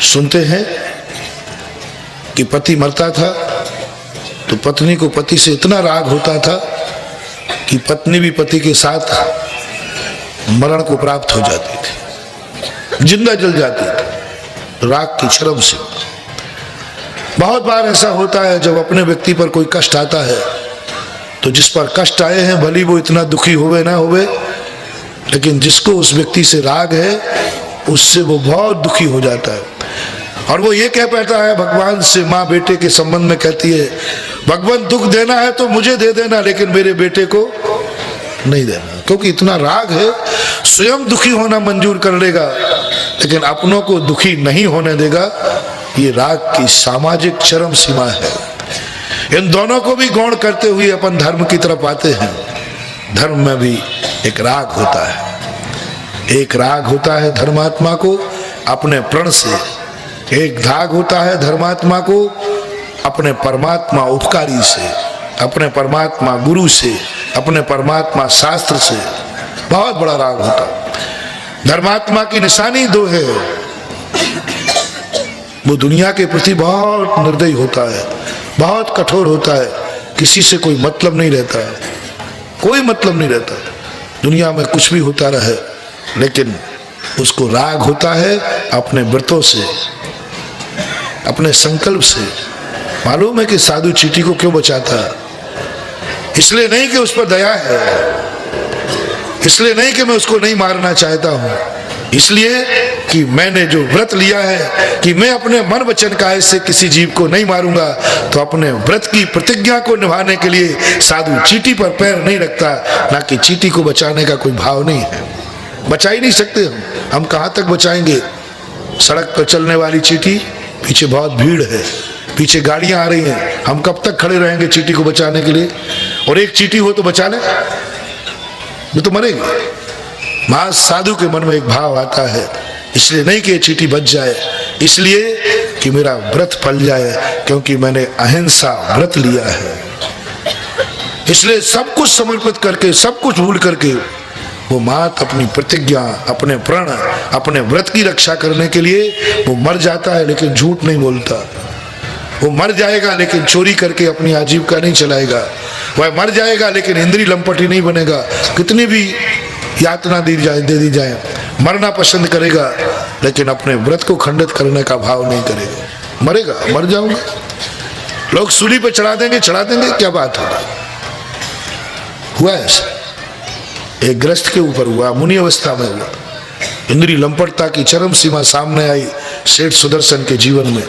सुनते हैं कि पति मरता था तो पत्नी को पति से इतना राग होता था कि पत्नी भी पति के साथ मरण को प्राप्त हो जाती थी, जिंदा जल जाती थी, राग की चरम से। बहुत बार ऐसा होता है जब अपने व्यक्ति पर कोई कष्ट आता है तो जिस पर कष्ट आए हैं भली वो इतना दुखी होवे ना होवे, लेकिन जिसको उस व्यक्ति से राग है उससे वो बहुत दुखी हो जाता है। और वो ये कह पाता है भगवान से, माँ बेटे के संबंध में कहती है, भगवान दुख देना है तो मुझे दे देना, लेकिन मेरे बेटे को नहीं देना, क्योंकि इतना राग है। स्वयं दुखी होना मंजूर कर लेगा लेकिन अपनों को दुखी नहीं होने देगा। ये राग की सामाजिक चरम सीमा है। इन दोनों को भी गौण करते हुए अपन धर्म की तरफ आते हैं। धर्म में भी एक राग होता है। एक राग होता है धर्मात्मा को अपने प्रण से, एक धाग होता है धर्मात्मा को अपने परमात्मा उपकारी से, अपने परमात्मा गुरु से, अपने परमात्मा शास्त्र से। बहुत बड़ा राग होता है। धर्मात्मा की निशानी दो है, वो दुनिया के प्रति बहुत निर्दयी होता है, बहुत कठोर होता है, किसी से कोई मतलब नहीं रहता है, कोई मतलब नहीं रहता। दुनिया में कुछ भी होता रहे, लेकिन उसको राग होता है अपने व्रतों से, अपने संकल्प से। मालूम है कि साधु चींटी को क्यों बचाता है? इसलिए नहीं कि उस पर दया है, इसलिए नहीं कि मैं उसको नहीं मारना चाहता हूं, इसलिए कि मैंने जो व्रत लिया है कि मैं अपने मन वचन काया से किसी जीव को नहीं मारूंगा, तो अपने व्रत की प्रतिज्ञा को निभाने के लिए साधु चींटी पर पैर नहीं रखता। ना कि चींटी को बचाने का कोई भाव नहीं है, बचा ही नहीं सकते हम कहां तक बचाएंगे? सड़क पर चलने वाली चींटी, पीछे बहुत भीड़ है, पीछे गाड़ियां आ रही हैं, हम कब तक खड़े रहेंगे चींटी को बचाने के लिए? और एक चींटी हो तो बचा ले, वो तो मरेगी। महान साधु के मन में एक भाव आता है, इसलिए नहीं कि चींटी बच जाए, इसलिए कि मेरा व्रत फल जाए, क्योंकि मैंने अहिंसा व्रत लिया है। इसलिए सब कुछ समर्पित करके, सब कुछ भूल करके वो मात अपनी प्रतिज्ञा, अपने प्रण, अपने व्रत की रक्षा करने के लिए वो मर जाता है, लेकिन झूठ नहीं बोलता। वो मर जाएगा लेकिन चोरी करके अपनी आजीविका नहीं चलाएगा। वह मर जाएगा लेकिन इंद्री लंपटी नहीं बनेगा। कितनी भी यातना दे दी जाए, मरना पसंद करेगा, लेकिन अपने व्रत को खंडित करने का भाव नहीं करेगा। मरेगा, मर जाऊंगा, लोग सूली पे चढ़ा देंगे, क्या बात होगा? हुआ ऐसा, एक ग्रस्त के ऊपर हुआ, मुनि अवस्था में हुआ। इंद्री लंपटता की चरम सीमा सामने आई सेठ सुदर्शन के जीवन में,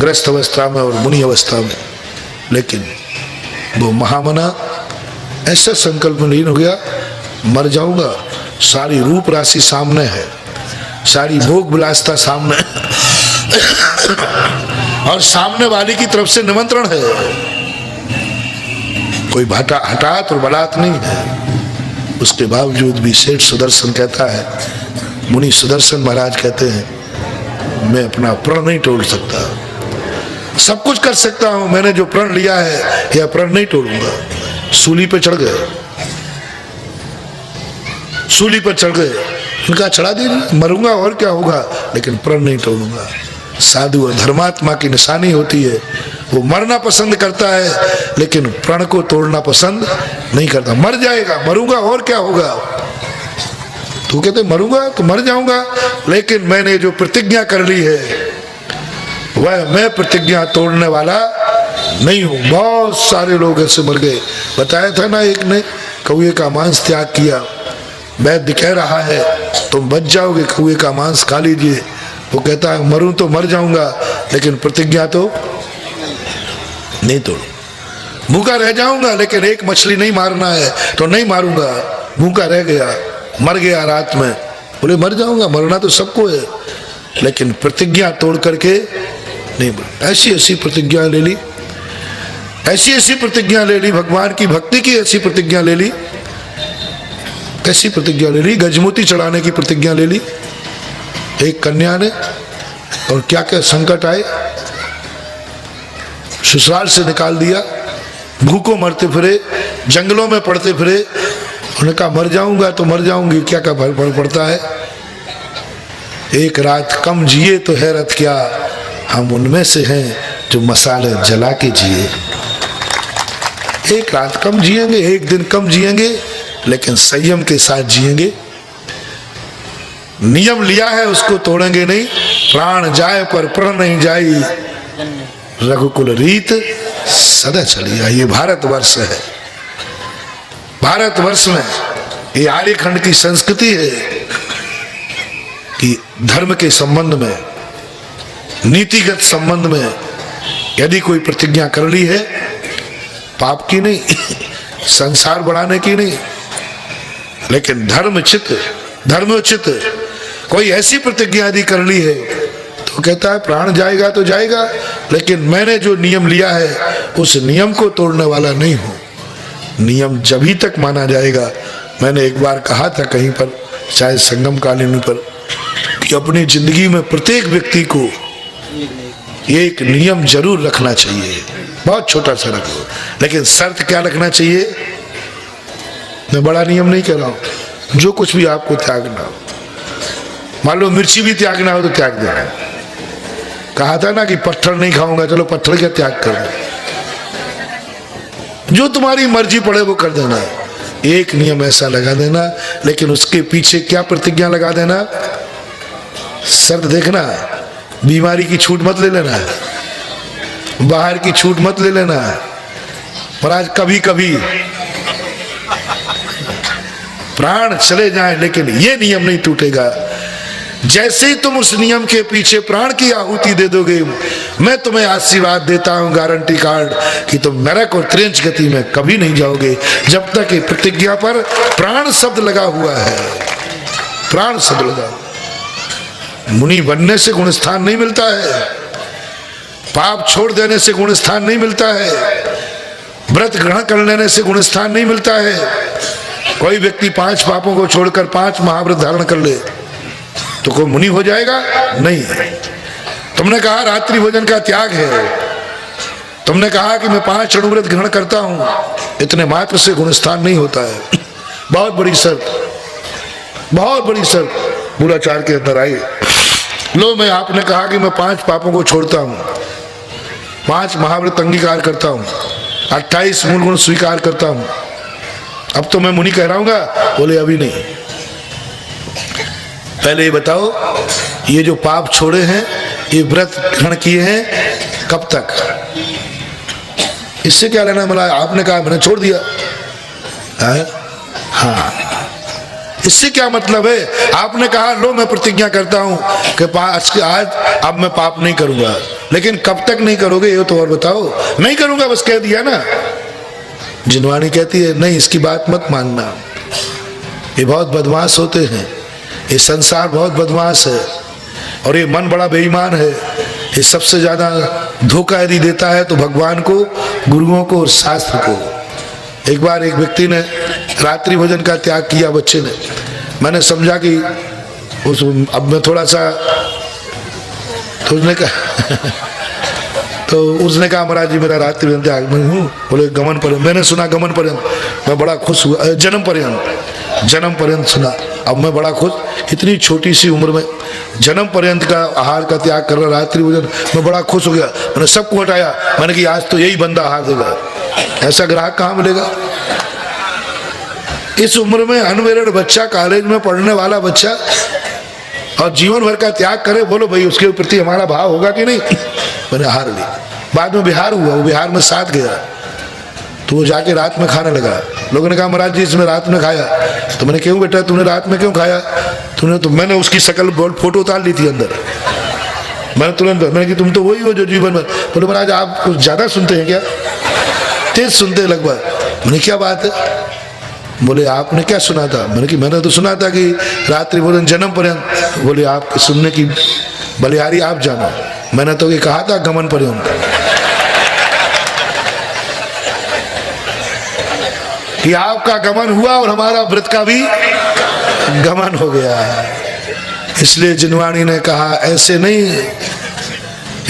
ग्रस्त अवस्था में और मुनि अवस्था में। लेकिन वो महामना ऐसा संकल्प में लीन हो गया, मर जाऊंगा। सारी रूप राशि सामने है, सारी भोग विलासता सामने और सामने वाले की तरफ से निमंत्रण है, कोई हठात और बलात् नहीं है। उसके बावजूद भी सेठ सुदर्शन कहता है, मुनि सुदर्शन महाराज कहते हैं, मैं अपना प्रण नहीं तोड़ सकता, सब कुछ कर सकता हूं, मैंने जो प्रण लिया है यह प्रण नहीं तोड़ूंगा। सूली पे चढ़ गए, सूली पर चढ़ गए, उनका चढ़ा दीजिए, मरूंगा और क्या होगा, लेकिन प्रण नहीं तोड़ूंगा। साधु और धर्मात्मा की निशानी होती है, वो मरना पसंद करता है लेकिन प्रण को तोड़ना पसंद नहीं करता। मर जाएगा, मरूंगा और क्या होगा। तू कहते मरूंगा तो मर जाऊंगा, लेकिन मैंने जो प्रतिज्ञा कर ली है वह मैं प्रतिज्ञा तोड़ने वाला नहीं हूं। बहुत सारे लोग ऐसे मर गए। बताया था ना, एक ने कौए का मांस त्याग किया, वैद्य कह रहा है तुम बच जाओगे, कौए का मांस खा लीजिए। वो कहता है मरूं तो मर जाऊंगा, लेकिन प्रतिज्ञा तो नहीं तोड़ू। भूखा रह जाऊंगा लेकिन एक मछली नहीं मारना है तो नहीं मारूंगा, भूखा रह गया, मर गया रात में। बोले मर जाऊंगा, मरना तो सबको है, लेकिन प्रतिज्ञा तोड़ करके नहीं मर। ऐसी ऐसी प्रतिज्ञा ले ली, ऐसी ऐसी प्रतिज्ञा ले ली, भगवान की भक्ति की ऐसी प्रतिज्ञा ले ली, ऐसी प्रतिज्ञा ले ली, गजमोती चढ़ाने की प्रतिज्ञा ले ली एक कन्या ने। और क्या क्या संकट आए, ससुराल से निकाल दिया, भूखों मरते फिरे, जंगलों में पड़ते फिरे। उन्होंने कहा मर जाऊंगा तो मर जाऊंगी, क्या क्या पड़ता है। एक रात कम जिए तो हैरत क्या, हम उनमें से हैं जो मसाले जला के जिए। एक रात कम जिएंगे, एक दिन कम जिएंगे, लेकिन संयम के साथ जिएंगे। नियम लिया है उसको तोड़ेंगे नहीं। प्राण जाए पर प्रण नहीं जाई, रघुकुल रीत सदा चली आई। ये भारतवर्ष है, भारतवर्ष में ये आर्यखंड की संस्कृति है कि धर्म के संबंध में, नीतिगत संबंध में यदि कोई प्रतिज्ञा कर ली है, पाप की नहीं, संसार बढ़ाने की नहीं, लेकिन धर्मोचित कोई ऐसी प्रतिज्ञा यदि कर ली है तो कहता है प्राण जाएगा तो जाएगा, लेकिन मैंने जो नियम लिया है उस नियम को तोड़ने वाला नहीं हूं। नियम जभी तक माना जाएगा। मैंने एक बार कहा था कहीं पर, शायद संगम कालीन पर, कि अपनी जिंदगी में प्रत्येक व्यक्ति को एक नियम जरूर रखना चाहिए, बहुत छोटा सा रखो, लेकिन शर्त क्या रखना चाहिए। मैं बड़ा नियम नहीं कह रहा हूं, जो कुछ भी आपको त्यागना हो, मान लो मिर्ची भी त्यागना हो तो त्याग देना। कहा था ना कि पत्थर नहीं खाऊंगा, चलो पत्थर क्या त्याग कर दो, जो तुम्हारी मर्जी पड़े वो कर देना। एक नियम ऐसा लगा देना, लेकिन उसके पीछे क्या प्रतिज्ञा लगा देना, शर्त देखना, बीमारी की छूट मत ले लेना, बाहर की छूट मत ले लेना। पर आज कभी कभी प्राण चले जाए लेकिन ये नियम नहीं टूटेगा। जैसे ही तुम उस नियम के पीछे प्राण की आहुति दे दोगे, मैं तुम्हें आशीर्वाद देता हूं, गारंटी कार्ड, कि तुम नरक और त्रेंच गति में कभी नहीं जाओगे, जब तक ये प्रतिज्ञा पर प्राण शब्द लगा हुआ है। प्राण शब्द लगा। मुनि बनने से गुणस्थान नहीं मिलता है, पाप छोड़ देने से गुणस्थान नहीं मिलता है, व्रत ग्रहण कर लेने से गुणस्थान नहीं मिलता है। कोई व्यक्ति 5 पापों को छोड़कर 5 महाव्रत धारण कर ले तो कोई मुनि हो जाएगा? नहीं। तुमने कहा रात्रि भोजन का त्याग है, तुमने कहा कि मैं 5 अणुव्रत ग्रहण करता हूं, इतने मात्र से गुणस्थान नहीं होता है। बहुत बड़ी शर्त, बहुत बड़ी शर्त मूलाचार के अंदर आई। लो, मैं आपने कहा कि मैं 5 पापों को छोड़ता हूं, 5 महाव्रत अंगीकार करता हूं, 28 मूल गुण स्वीकार करता हूं, अब तो मैं मुनि कहलाऊंगा? बोले अभी नहीं, पहले ये बताओ, ये जो पाप छोड़े हैं, ये व्रत ग्रहण किए हैं, कब तक? इससे क्या लेना मिला? आपने कहा मैंने छोड़ दिया है? हाँ, इससे क्या मतलब है? आपने कहा लो मैं प्रतिज्ञा करता हूं कि आज अब मैं पाप नहीं करूंगा, लेकिन कब तक नहीं करोगे ये तो और बताओ। नहीं करूंगा बस कह दिया ना। जिनवाणी कहती है नहीं, इसकी बात मत मानना, ये बहुत बदमाश होते हैं, ये संसार बहुत बदमाश है और ये मन बड़ा बेईमान है। ये सबसे ज्यादा धोखा यदि देता है तो भगवान को, गुरुओं को और शास्त्र को। एक बार एक व्यक्ति ने रात्रि भोजन का त्याग किया, बच्चे ने। मैंने समझा कि उस, अब मैं थोड़ा सा, तो उसने कहा तो उसने कहा महाराज जी मेरा रात्रि भोजन त्याग में हूँ। बोले गमन पर्यंत, मैंने सुना गमन पर्यंत, मैं बड़ा खुश हुआ। जन्म पर्यंत सुना, अब मैं बड़ा खुश। इतनी छोटी सी उम्र में जन्म पर्यंत का आहार का त्याग कर रहा, रात्रि भोजन, मैं बड़ा खुश हो गया। मैंने सबको हटाया, मैंने कि आज तो यही बंदा आहार देगा, ऐसा ग्राहक कहाँ मिलेगा? इस उम्र में अनमेरिड बच्चा, कॉलेज में पढ़ने वाला बच्चा, और जीवन भर का त्याग करे, बोलो भाई उसके प्रति हमारा भाव होगा कि नहीं? मैंने हार ली। बाद में बिहार हुआ, वो बिहार में साथ गया तो वो जाके रात में खाने लगा। लोगों ने कहा महाराज जी इसमें रात में खाया। तो मैंने क्यों बेटा तूने रात में क्यों खाया? तूने तो, मैंने उसकी शकल फोटो उतार ली थी अंदर, मैंने तुरंत, मैंने कि तुम तो वही हो जो जीवन में। बोले महाराज आप कुछ ज्यादा सुनते हैं क्या? तेज सुनते लगभग। मैंने क्या बात है? बोले आपने क्या सुना था? मैंने कि मैंने तो सुना था कि रात्रि भोजन जन्म पर्यंत। बोले आप सुनने की बलिहारी आप जानो, मैंने तो ये कहा था गमन पर्यंत, कि आपका गमन हुआ और हमारा व्रत का भी गमन हो गया। इसलिए जिनवाणी ने कहा ऐसे नहीं,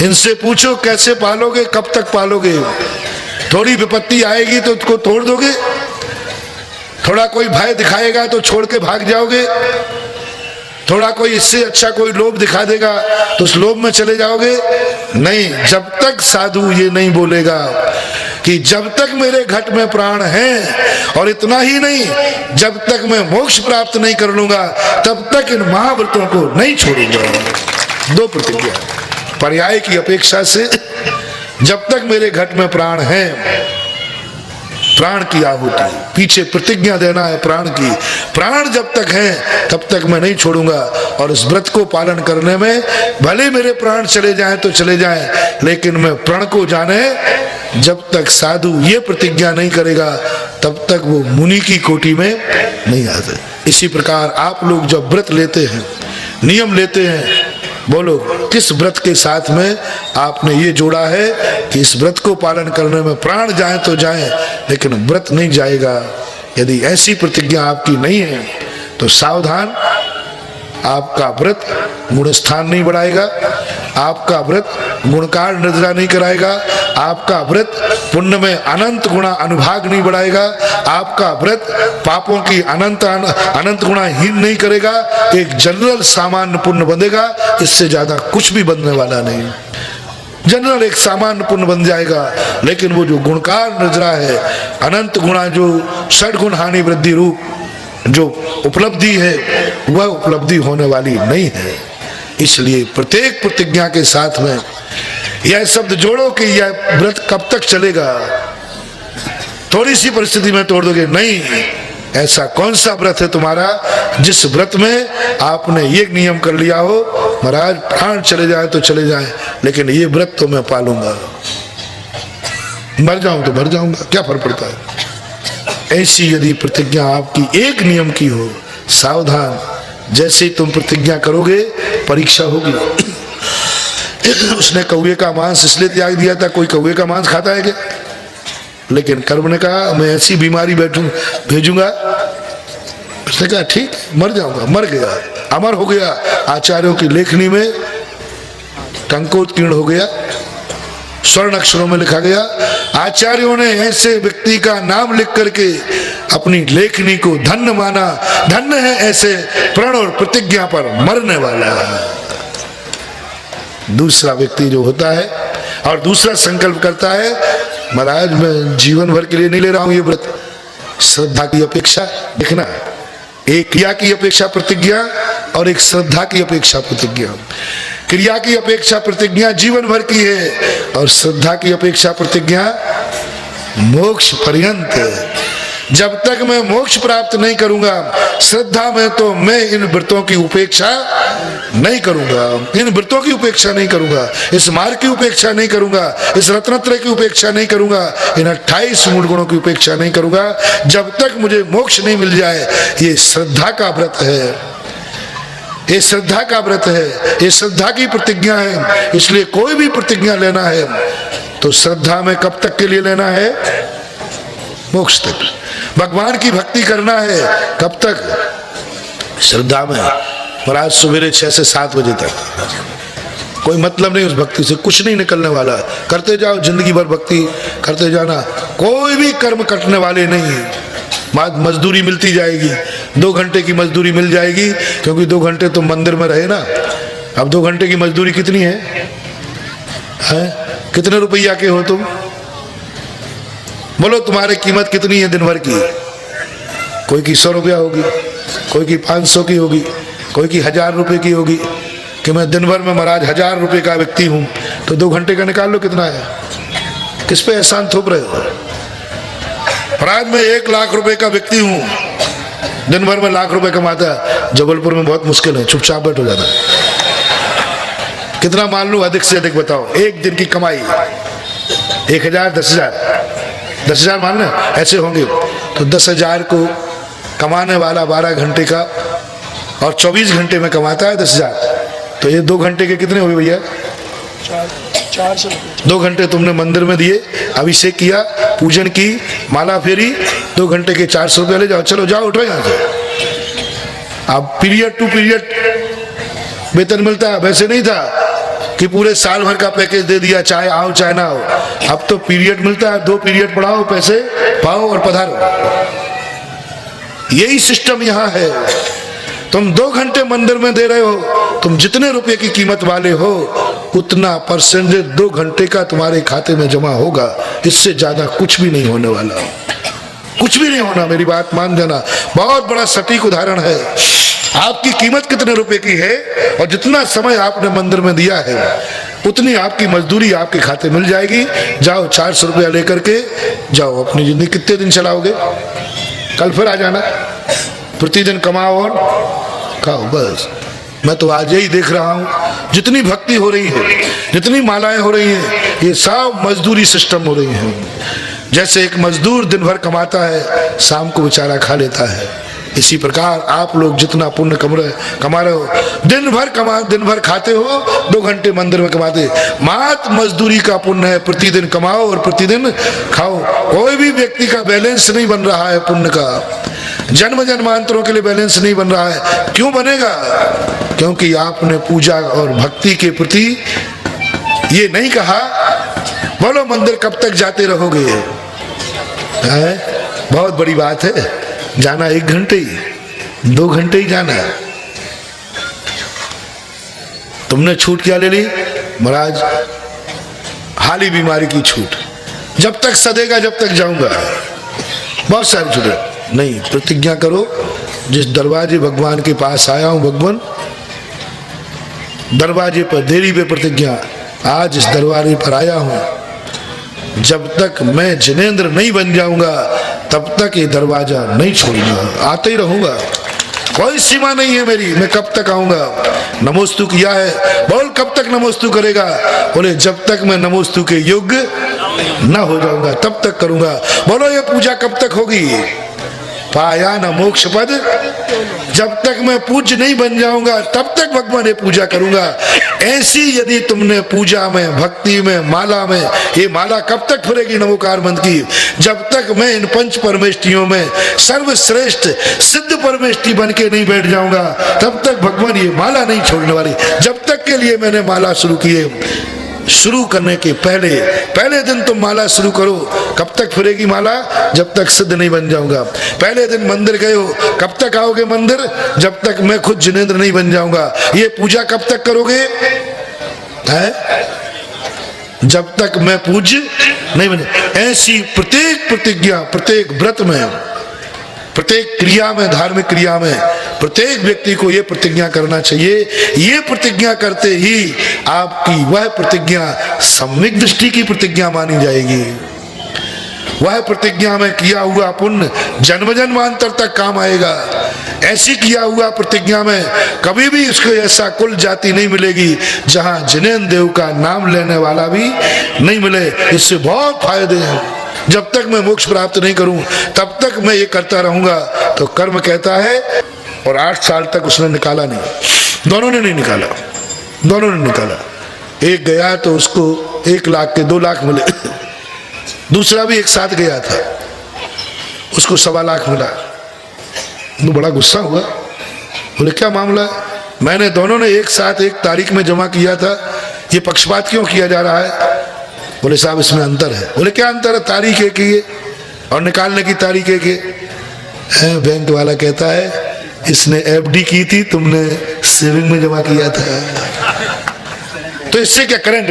इनसे पूछो कैसे पालोगे, कब तक पालोगे? थोड़ी विपत्ति आएगी तो उसको तोड़ दोगे, थोड़ा कोई भय दिखाएगा तो छोड़ के भाग जाओगे, थोड़ा कोई इससे अच्छा कोई लोभ दिखा देगा तो उस लोभ में चले जाओगे? नहीं, जब तक साधु ये नहीं बोलेगा कि जब तक मेरे घट में प्राण हैं, और इतना ही नहीं, जब तक मैं मोक्ष प्राप्त नहीं कर लूंगा तब तक इन महाव्रतों को नहीं छोड़ूंगा। दो प्रतिज्ञा, पर्याय की अपेक्षा से जब तक मेरे घट में प्राण हैं, प्राण की आहुति, पीछे प्रतिज्ञा देना है प्राण की, प्राण जब तक है तब तक मैं नहीं छोड़ूंगा। और इस व्रत को पालन करने में भले मेरे प्राण चले जाएं तो चले जाएं, लेकिन मैं प्रण को जाने जब तक साधु ये प्रतिज्ञा नहीं करेगा तब तक वो मुनि की कोटि में नहीं आते। इसी प्रकार आप लोग जब व्रत लेते हैं, नियम लेते हैं, बोलो किस व्रत के साथ में आपने ये जोड़ा है कि इस व्रत को पालन करने में प्राण जाए तो जाए, लेकिन व्रत नहीं जाएगा। यदि ऐसी प्रतिज्ञा आपकी नहीं है तो सावधान, आपका व्रत गुणस्थान नहीं बढ़ाएगा, आपका व्रत गुणकार निद्रा नहीं कराएगा, आपका व्रत पुण्य में अनंत गुणा अनुभाग नहीं बढ़ाएगा, आपका व्रत पापों की अनंत गुणा हीन नहीं करेगा। एक जनरल सामान्य पुण्य बंधेगा, इससे ज्यादा कुछ भी बंधने वाला नहीं। जनरल एक सामान्य पुण्य बन जाएगा, लेकिन वो जो गुणकार निद्रा है, अनंत गुणा जो षड गुण हानि वृद्धि रूप जो उपलब्धि है, वह उपलब्धि होने वाली नहीं है। इसलिए प्रत्येक प्रतिज्ञा के साथ में यह शब्द जोड़ो कि यह व्रत कब तक चलेगा। थोड़ी सी परिस्थिति में तोड़ दोगे, नहीं, ऐसा कौन सा व्रत है तुम्हारा जिस व्रत में आपने ये नियम कर लिया हो, महाराज प्राण चले जाए तो चले जाए, लेकिन ये व्रत तो मैं पालूंगा, मर जाऊं तो मर जाऊंगा, क्या फर्क पड़ता है। ऐसी यदि प्रतिज्ञा आपकी एक नियम की हो, सावधान, जैसे ही तुम प्रतिज्ञा करोगे परीक्षा होगी। उसने कौवे का मांस इसलिए त्याग दिया था, कोई कौवे का मांस खाता है क्या? लेकिन कर्म ने कहा मैं ऐसी बीमारी भेजूंगा, उसने कहा ठीक, मर जाऊंगा, मर गया, अमर हो गया। आचार्यों की लेखनी में टंकोत्कीर्ण हो गया, स्वर्ण अक्षरों में लिखा गया। आचार्यों ने ऐसे व्यक्ति का नाम लिख करके अपनी लेखनी को धन्य माना, धन्य है ऐसे प्रण और प्रतिज्ञा पर मरने वाला। दूसरा व्यक्ति जो होता है और दूसरा संकल्प करता है, महाराज मैं जीवन भर के लिए नहीं ले रहा हूं ये व्रत, श्रद्धा की अपेक्षा, देखना, एक क्रिया की अपेक्षा प्रतिज्ञा और एक श्रद्धा की अपेक्षा प्रतिज्ञा। क्रिया की अपेक्षा प्रतिज्ञा जीवन भर की है और श्रद्धा की अपेक्षा प्रतिज्ञा मोक्ष पर्यंत। जब तक मैं मोक्ष प्राप्त नहीं करूंगा, श्रद्धा में तो मैं इन व्रतों की उपेक्षा नहीं करूंगा, इन व्रतों की उपेक्षा नहीं करूंगा, इस मार्ग की उपेक्षा नहीं करूंगा, इस रत्नत्रय की उपेक्षा नहीं करूंगा, इन 28 मूल गुणों की उपेक्षा नहीं करूंगा, जब तक मुझे मोक्ष नहीं मिल जाए। ये श्रद्धा का व्रत है, ये श्रद्धा का व्रत है, ये श्रद्धा की प्रतिज्ञा है। इसलिए कोई भी प्रतिज्ञा लेना है तो श्रद्धा में कब तक के लिए लेना है? मोक्ष तक। भगवान की भक्ति करना है कब तक? श्रद्धा में। महाराज सवेरे 6 से 7 बजे तक, कोई मतलब नहीं उस भक्ति से, कुछ नहीं निकलने वाला, करते जाओ, जिंदगी भर भक्ति करते जाना, कोई भी कर्म कटने वाले नहीं। मजदूरी मिलती जाएगी, 2 घंटे की मजदूरी मिल जाएगी, क्योंकि 2 घंटे तुम मंदिर में रहे ना। अब 2 घंटे की मजदूरी कितनी है? कितने रुपया के हो तुम? बोलो तुम्हारी कीमत कितनी है दिन भर की? कोई की 100 रुपया होगी, कोई की 500 की होगी, कोई की 1000 रुपए की होगी। कि मैं दिन भर में महाराज 1000 रुपए का व्यक्ति हूं, तो 2 घंटे का निकाल लो कितना है। किस पे एहसान थोप रहे हो? महाराज मैं 1 लाख रुपए का व्यक्ति हूं, दिन भर में लाख रुपए कमाता है। जबलपुर में बहुत मुश्किल है, चुपचाप बैठ हो जाता। कितना मान लूं? अधिक से अधिक बताओ, एक दिन की कमाई 1000, 10,000, 10,000 मान लें, ऐसे होंगे तो 10,000 को कमाने वाला 12 घंटे का और 24 घंटे में कमाता है 10,000, तो ये 2 घंटे के कितने हुए भैया? 400 रुपये। 2 घंटे तुमने मंदिर में दिए, अभिषेक किया, पूजन की, माला फेरी, 2 घंटे के 400 रुपये ले जाओ, चलो जाओ उठो यहाँ से। अब पीरियड टू पीरियड वेतन मिलता है, वैसे नहीं था कि पूरे साल भर का पैकेज दे दिया, चाहे आओ चाहे ना आओ। अब तो पीरियड मिलता है, 2 पीरियड पढ़ाओ, पैसे पाओ और पधारो। यही सिस्टम यहाँ है। तुम 2 घंटे मंदिर में दे रहे हो, तुम जितने रुपए की कीमत वाले हो उतना परसेंटेज 2 घंटे का तुम्हारे खाते में जमा होगा। इससे ज्यादा कुछ भी नहीं होने वाला, कुछ भी नहीं होना, मेरी बात मान जाना। बहुत बड़ा सटीक उदाहरण है। आपकी कीमत कितने रुपए की है और जितना समय आपने मंदिर में दिया है उतनी आपकी मजदूरी आपके खाते मिल जाएगी। जाओ 400 रुपया लेकर के जाओ, अपनी जिंदगी कितने दिन चलाओगे? कल फिर आ जाना, प्रतिदिन कमाओ और खाओ, बस। मैं तो आज यही देख रहा हूं, जितनी भक्ति हो रही है, जितनी मालाएं हो रही हैं, ये सब मजदूरी सिस्टम हो रही है। जैसे एक मजदूर दिन भर कमाता है, शाम को बेचारा खा लेता है, इसी प्रकार आप लोग जितना पुण्य कमा रहे हो, दिन भर खाते हो, 2 घंटे मंदिर में कमाते, मात्र मजदूरी का पुण्य है। प्रतिदिन कमाओ और प्रतिदिन खाओ। कोई भी व्यक्ति का बैलेंस नहीं बन रहा है पुण्य का, जन्म जन्मांतरों के लिए बैलेंस नहीं बन रहा है। क्यों बनेगा? क्योंकि आपने पूजा और भक्ति के प्रति ये नहीं कहा, बोलो मंदिर कब तक जाते रहोगे? बहुत बड़ी बात है, जाना 1 घंटे ही, 2 घंटे ही जाना है। तुमने छूट क्या ले ली महाराज? हाली बीमारी की छूट, जब तक सदेगा जब तक जाऊंगा। बहुत सारी छूटें नहीं, प्रतिज्ञा करो, जिस दरवाजे भगवान के पास आया हूं, भगवान दरवाजे पर देरी पे प्रतिज्ञा, आज इस दरवाजे पर आया हूं, जब तक मैं जिनेंद्र नहीं बन जाऊंगा तब तक ये दरवाजा नहीं छोड़ूंगा, आते ही रहूंगा, कोई सीमा नहीं है मेरी, मैं कब तक आऊंगा। नमोस्तु किया है, बोल कब तक नमोस्तु करेगा? बोले जब तक मैं नमोस्तु के योग्य ना हो जाऊंगा तब तक करूंगा। बोलो ये पूजा कब तक होगी? पाया न मोक्ष पद, जब तक मैं पूज्य नहीं बन जाऊंगा तब तक भगवान ये पूजा करूंगा। ऐसी यदि तुमने पूजा में, भक्ति में, माला में, ये माला कब तक फुरेगी नमोकार मंत्र की? जब तक मैं इन 5 परमेष्टियों में सर्वश्रेष्ठ सिद्ध परमेष्टि बन के नहीं बैठ जाऊंगा तब तक भगवान ये माला नहीं छोड़ने वाली। जब तक के लिए मैंने माला शुरू की है, शुरू करने के पहले दिन तुम माला शुरू करो, कब तक फिरेगी माला? जब तक सिद्ध नहीं बन जाऊंगा। पहले दिन मंदिर गए हो, कब तक आओगे मंदिर? जब तक मैं खुद जिनेंद्र नहीं बन जाऊंगा। ये पूजा कब तक करोगे? है? जब तक मैं पूज्य नहीं बने। ऐसी प्रत्येक प्रतिज्ञा, प्रत्येक व्रत में, प्रत्येक क्रिया में, धार्मिक क्रिया में प्रत्येक व्यक्ति को यह प्रतिज्ञा करना चाहिए। ये प्रतिज्ञा करते ही आपकी वह प्रतिज्ञा सम्यक दृष्टि की प्रतिज्ञा मानी जाएगी। वह प्रतिज्ञा में किया हुआ पुण्य जन्म जन्मांतर तक काम आएगा। ऐसी किया हुआ प्रतिज्ञा में कभी भी उसको ऐसा कुल जाति नहीं मिलेगी जहां जिनेंद्र देव का नाम लेने वाला भी नहीं मिले। इससे बहुत फायदे हैं। जब तक मैं मोक्ष प्राप्त नहीं करूं तब तक मैं ये करता रहूंगा। तो कर्म कहता है, और 8 साल तक उसने निकाला नहीं, दोनों ने नहीं निकाला, दोनों ने निकाला। एक गया तो उसको 1 लाख के 2 लाख मिले, दूसरा भी एक साथ गया था, उसको 1.25 लाख मिला। तो बड़ा गुस्सा हुआ, बोले क्या मामला? मैंने दोनों ने एक साथ एक तारीख में जमा किया था, ये पक्षपात क्यों किया जा रहा है? बोले साहब इसमें अंतर है। बोले क्या अंतर है? तारीख एक ही है और निकालने की तारीख एक है। बैंक वाला कहता है इसने एफडी की थी, तुमने सेविंग में जमा किया था। तो इससे क्या? करंट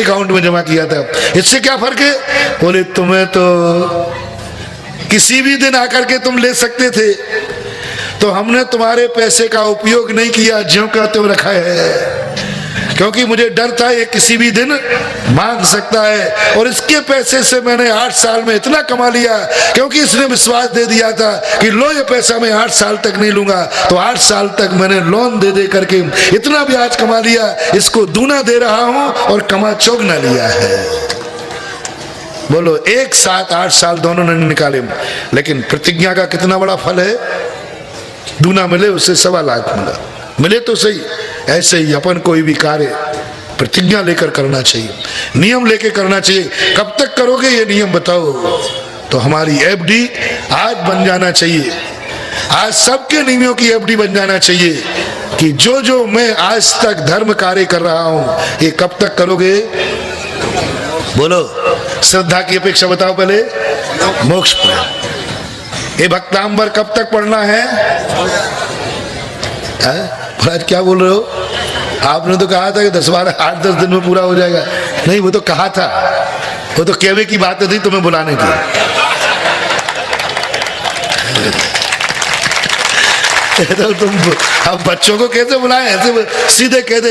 अकाउंट में जमा किया था, इससे क्या फर्क है? बोले तुम्हें तो किसी भी दिन आकर के तुम ले सकते थे, तो हमने तुम्हारे पैसे का उपयोग नहीं किया, ज्यों का त्यों रखा है, क्योंकि मुझे डर था ये किसी भी दिन मांग सकता है। और इसके पैसे से मैंने 8 साल में इतना कमा लिया, क्योंकि इसने विश्वास दे दिया था कि लो ये पैसा मैं 8 साल तक नहीं लूंगा। तो 8 साल तक मैंने लोन दे दे करके इतना ब्याज कमा लिया, इसको दूना दे रहा हूं और कमा चौगुना लिया है। बोलो 1 7 8 साल दोनों ने निकाले, लेकिन प्रतिज्ञा का कितना बड़ा फल है। दूना मिले उससे 1.25 लाख मिला, मिले तो सही। ऐसे ही अपन कोई भी कार्य प्रतिज्ञा लेकर करना चाहिए, नियम लेकर करना चाहिए। कब तक करोगे ये नियम बताओ। तो हमारी एफडी आज बन जाना चाहिए, आज सबके नियमों की एफडी बन जाना चाहिए कि जो जो मैं आज तक धर्म कार्य कर रहा हूं ये कब तक करोगे। बोलो, श्रद्धा की अपेक्षा बताओ पहले, मोक्ष पर। ये भक्तांबर कब तक पढ़ना है? महाराज क्या बोल रहे हो? आपने तो कहा था कि 10-12 8-10 दिन में पूरा हो जाएगा। नहीं, वो तो कहा था, वो तो कहने की बात थी तुम्हें बुलाने की। तो तुम अब बच्चों को कैसे बुलाए? ऐसे सीधे कह दे।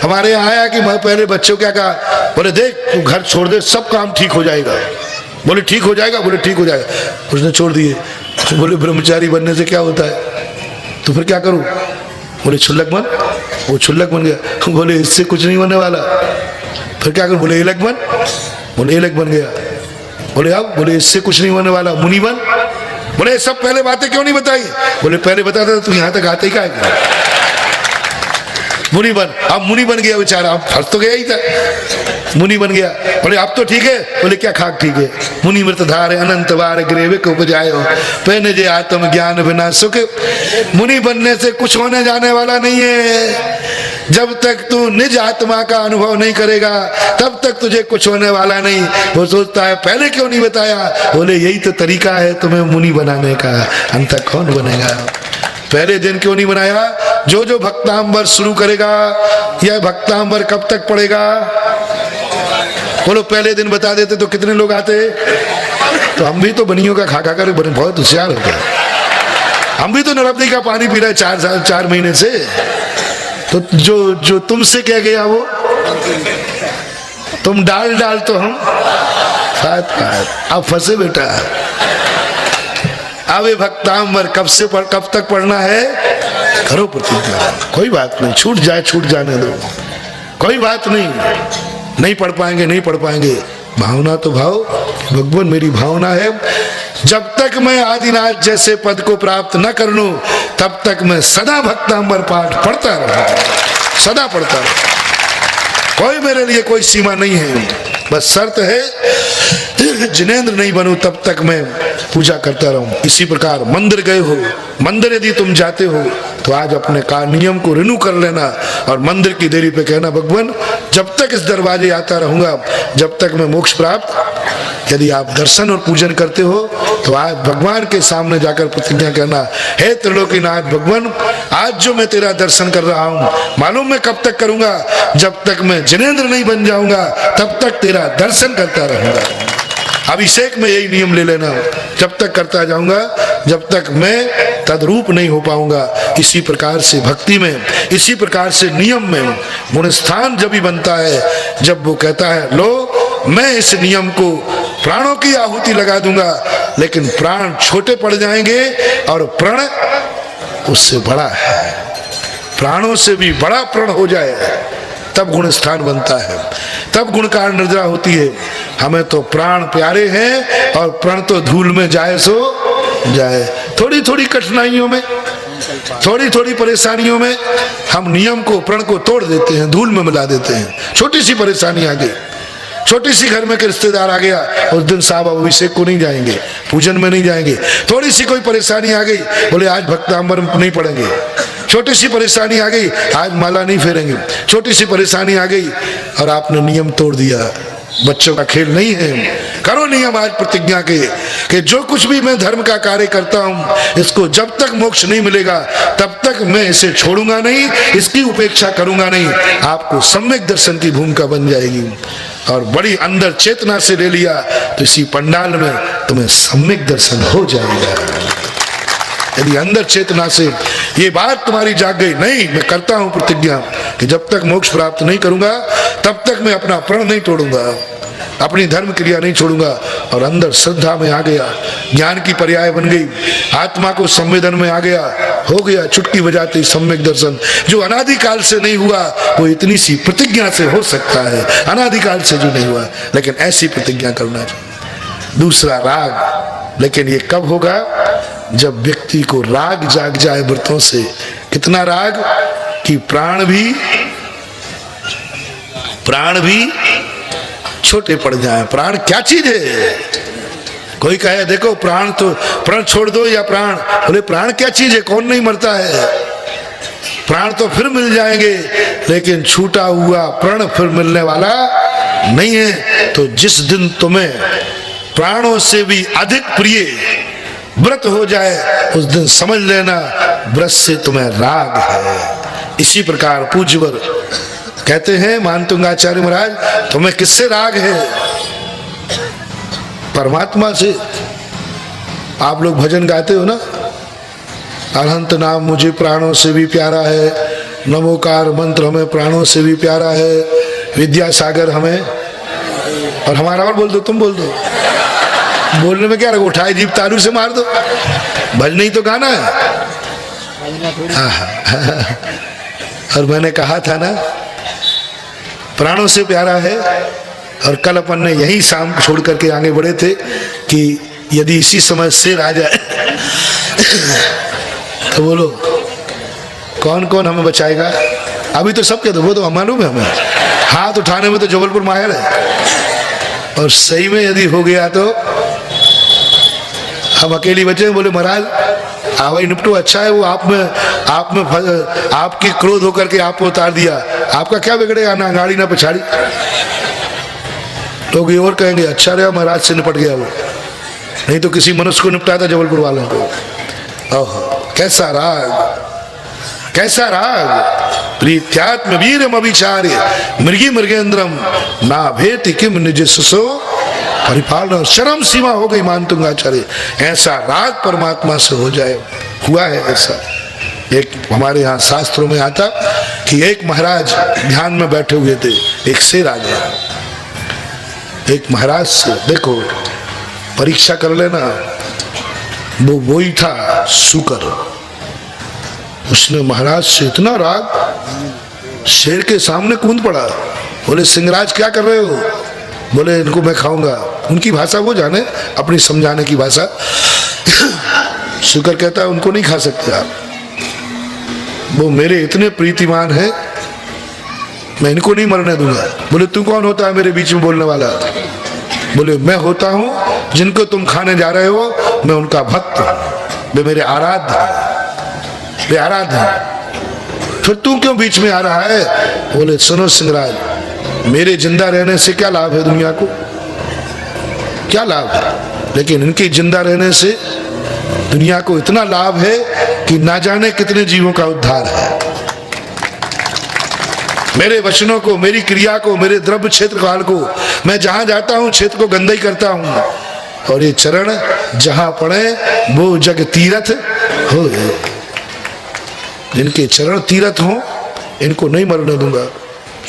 हमारे यहाँ आया कि मैं पहले बच्चों क्या कहा, बोले देख तू घर छोड़ दे, सब काम ठीक हो जाएगा। बोले ठीक हो जाएगा? बोले ठीक हो जाएगा। उसने छोड़ दिए। तो बोले ब्रह्मचारी बनने से क्या होता है? तो फिर क्या करूं? बोले क्षुल्लक बन। वो क्षुल्लक बन गया। बोले इससे कुछ नहीं होने वाला। फिर क्या करूं? बोले एलक बन। बोले एलक बन गया। बोले अब? बोले इससे कुछ नहीं होने वाला, मुनि बन। बोले सब पहले बातें क्यों नहीं बताई? बोले पहले बताता तू यहाँ तक आते ही क्या? मुनि बन। अब मुनि बन गया बेचारा, अब फंस तो गया ही था, मुनि बन गया। बोले अब तो ठीक है? बोले क्या खाक ठीक है? मुनि मृत धारे अनंत बार ग्रेवे को उपजायो पहने जे आत्म ज्ञान बिना सुख। मुनि बनने से कुछ होने जाने वाला नहीं है। जब तक तू निज आत्मा का अनुभव नहीं करेगा तब तक तुझे कुछ होने वाला नहीं। वो सोचता है पहले क्यों नहीं बताया? बोले यही तो तरीका है तुम्हें मुनि बनाने का, अंत तक कौन बनेगा? पहले दिन क्यों नहीं बनाया? जो जो भक्तांबर शुरू करेगा, यह भक्तांबर कब तक पड़ेगा? बोलो पहले दिन बता देते तो कितने लोग आते? तो हम भी तो बनियों का खा खा कर बहुत होशियार हो गए। हम भी तो नर्मदी का पानी पी रहे 4 महीने से। तो जो तुमसे कह गया वो तुम डाल तो हम फात। अब फंसे बेटा। अब ये भक्तांबर कब तक पढ़ना है? करो प्रतिज्ञा। कोई बात नहीं, छूट जाए छूट जाने दो, कोई बात नहीं। नहीं पढ़ पाएंगे, भावना तो भाव। भगवान मेरी भावना है जब तक मैं आदिनाथ जैसे पद को प्राप्त न कर लूं तब तक मैं सदा भक्तांबर पाठ पढ़ता रहूं, सदा पढ़ता रहूं। कोई मेरे लिए कोई सीमा नहीं है, बस शर्त है जिनेंद्र नहीं बनूं तब तक मैं पूजा करता रहूं। इसी प्रकार मंदिर गए हो, मंदिर यदि तुम जाते हो तो आज अपने नियम को रिन्यू कर लेना और मंदिर की देरी पे कहना भगवान जब तक इस दरवाजे आता रहूंगा जब तक मैं मोक्ष प्राप्त। यदि आप दर्शन और पूजन करते हो तो आज भगवान के सामने जाकर प्रतिज्ञा करना, हे त्रिलोकीनाथ भगवान आज जो मैं तेरा दर्शन कर रहा हूँ मालूम मैं कब तक करूंगा? जब तक मैं जिनेंद्र नहीं बन जाऊंगा तब तक तेरा दर्शन करता रहूंगा। अभिषेक में यही नियम ले लेना, जब तक करता जाऊंगा जब तक मैं तद्रूप नहीं हो पाऊंगा। इसी प्रकार से भक्ति में, इसी प्रकार से नियम में गुणस्थान जब भी बनता है जब वो कहता है लो मैं इस नियम को प्राणों की आहुति लगा दूंगा, लेकिन प्राण छोटे पड़ जाएंगे और प्रण उससे बड़ा है, प्राणों से भी बड़ा प्रण हो जाए तब गुणस्थान बनता है, तब गुणकार निर्जरा होती है। हमें तो प्राण प्यारे हैं और प्रण तो धूल में जाए सो जाए। थोड़ी थोड़ी कठिनाइयों में, थोड़ी थोड़ी परेशानियों में हम नियम को, प्रण को तोड़ देते हैं, धूल में मिला देते हैं। छोटी सी परेशानी आ गई, छोटी सी घर में के रिश्तेदार आ गया, उस दिन साहब अभिषेक को नहीं जाएंगे, पूजन में नहीं जाएंगे। थोड़ी सी कोई परेशानी आ गई, बोले आज भक्तांबर नहीं पढ़ेंगे। छोटी सी परेशानी आ गई, आज माला नहीं फेरेंगे। छोटी सी परेशानी आ गई और आपने नियम तोड़ दिया। बच्चों का खेल नहीं है, करो नियम आज प्रतिज्ञा के कि जो कुछ भी मैं धर्म का कार्य करता हूँ इसको जब तक मोक्ष नहीं मिलेगा तब तक मैं इसे छोड़ूंगा नहीं, इसकी उपेक्षा करूंगा नहीं। आपको सम्यक दर्शन की भूमिका बन जाएगी और बड़ी अंदर चेतना से ले लिया तो इसी पंडाल में तुम्हें सम्यक दर्शन हो जाएगा। यदि अंदर चेतना से ये बात तुम्हारी जाग गई, नहीं मैं करता हूं प्रतिज्ञा कि जब तक मोक्ष प्राप्त नहीं करूंगा तब तक मैं अपना प्रण नहीं तोड़ूंगा, अपनी धर्म क्रिया नहीं छोड़ूंगा, और अंदर श्रद्धा में आ गया, ज्ञान की पर्याय बन गई, आत्मा को संवेदन में आ गया, हो गया चुटकी बजाते सम्यक दर्शन। जो अनादिकाल से नहीं हुआ वो इतनी सी प्रतिज्ञा से हो सकता है, अनादिकाल से जो नहीं हुआ, लेकिन ऐसी प्रतिज्ञा करना चाहिए। दूसरा राग। लेकिन ये कब होगा? जब व्यक्ति को राग जाग जाए व्रतों से। कितना राग कि प्राण भी छोटे पड़ जाए। प्राण क्या चीज है? कोई कहे देखो प्राण छोड़ दो या प्राण, बोले प्राण क्या चीज है? कौन नहीं मरता है? प्राण तो फिर मिल जाएंगे, लेकिन छूटा हुआ प्राण फिर मिलने वाला नहीं है। तो जिस दिन तुम्हें प्राणों से भी अधिक प्रिय व्रत हो जाए, उस दिन समझ लेना व्रत से तुम्हें राग है। इसी प्रकार पूज्यवर कहते हैं मानतुंग आचार्य महाराज, तुम्हें किससे राग है? परमात्मा से। आप लोग भजन गाते हो ना, अनंत नाम मुझे प्राणों से भी प्यारा है, नमोकार मंत्र हमें प्राणों से भी प्यारा है, विद्यासागर हमें, और हमारा और बोल दो, तुम बोल दो। बोलने में क्या रखो, उठाए जीप तालू से मार दो। भजन ही तो गाना है। और मैंने कहा था ना प्राणों से प्यारा है, और कल अपन ने यही शाम छोड़ करके आगे बढ़े थे कि यदि इसी समय शेर आ जाए तो बोलो कौन कौन हमें बचाएगा? अभी तो सब कह दो, वो तो मालूम है हमें, हाथ उठाने में तो जबलपुर माहिर है। और सही में यदि हो गया तो हम अकेली बचे। बोले महाराज आवाई निपटो, अच्छा है वो आप में आपके क्रोध होकर के आपको उतार दिया, आपका क्या बिगड़ेगा? ना गाड़ी ना पिछाड़ी। लोग ये और कहेंगे अच्छा रहा महाराज से निपट गया वो, नहीं तो किसी मनुष्य को निपटा था जबलपुर वालों को। ओह कैसा राग, कैसा राग! प्रीत्यात्म वीरम अभिचार्य मृगी मृगेंद्रम ना भेति किम निज सुसो परिपालन। चरम सीमा हो गई मानतुंग आचार्य। ऐसा राग परमात्मा से हो जाए, हुआ है ऐसा। एक हमारे यहाँ शास्त्रों में आता कि एक महाराज ध्यान में बैठे हुए थे, एक शेर आ गया। एक महाराज से देखो परीक्षा कर लेना, वो वही था शुकर। उसने महाराज से इतना राग, शेर के सामने कूद पड़ा। बोले सिंहराज क्या कर रहे हो? बोले इनको मैं खाऊंगा। उनकी भाषा वो जाने, अपनी समझाने की भाषा। शुकर कहता है उनको नहीं खा सकते आप, वो मेरे इतने प्रीतिमान है, मैं इनको नहीं मरने दूंगा। बोले तू कौन होता है मेरे बीच में बोलने वाला? बोले मैं होता हूं जिनको तुम खाने जा रहे हो, मैं उनका भक्त, वे मेरे आराध्य, वे आराध्य हैं। फिर तू क्यों बीच में आ रहा है? बोले सुनो सिंहराज, मेरे जिंदा रहने से क्या लाभ है दुनिया को? क्या लाभ है? लेकिन इनके जिंदा रहने से दुनिया को इतना लाभ है कि ना जाने कितने जीवों का उद्धार है। मेरे वचनों को, मेरी क्रिया को, मेरे द्रव्य क्षेत्र काल को, मैं जहां जाता हूं क्षेत्र को गंदा ही करता हूं। और ये चरण जहां पड़े वो जग तीर्थ हो। जिनके चरण तीर्थ हो इनको नहीं मरने दूंगा।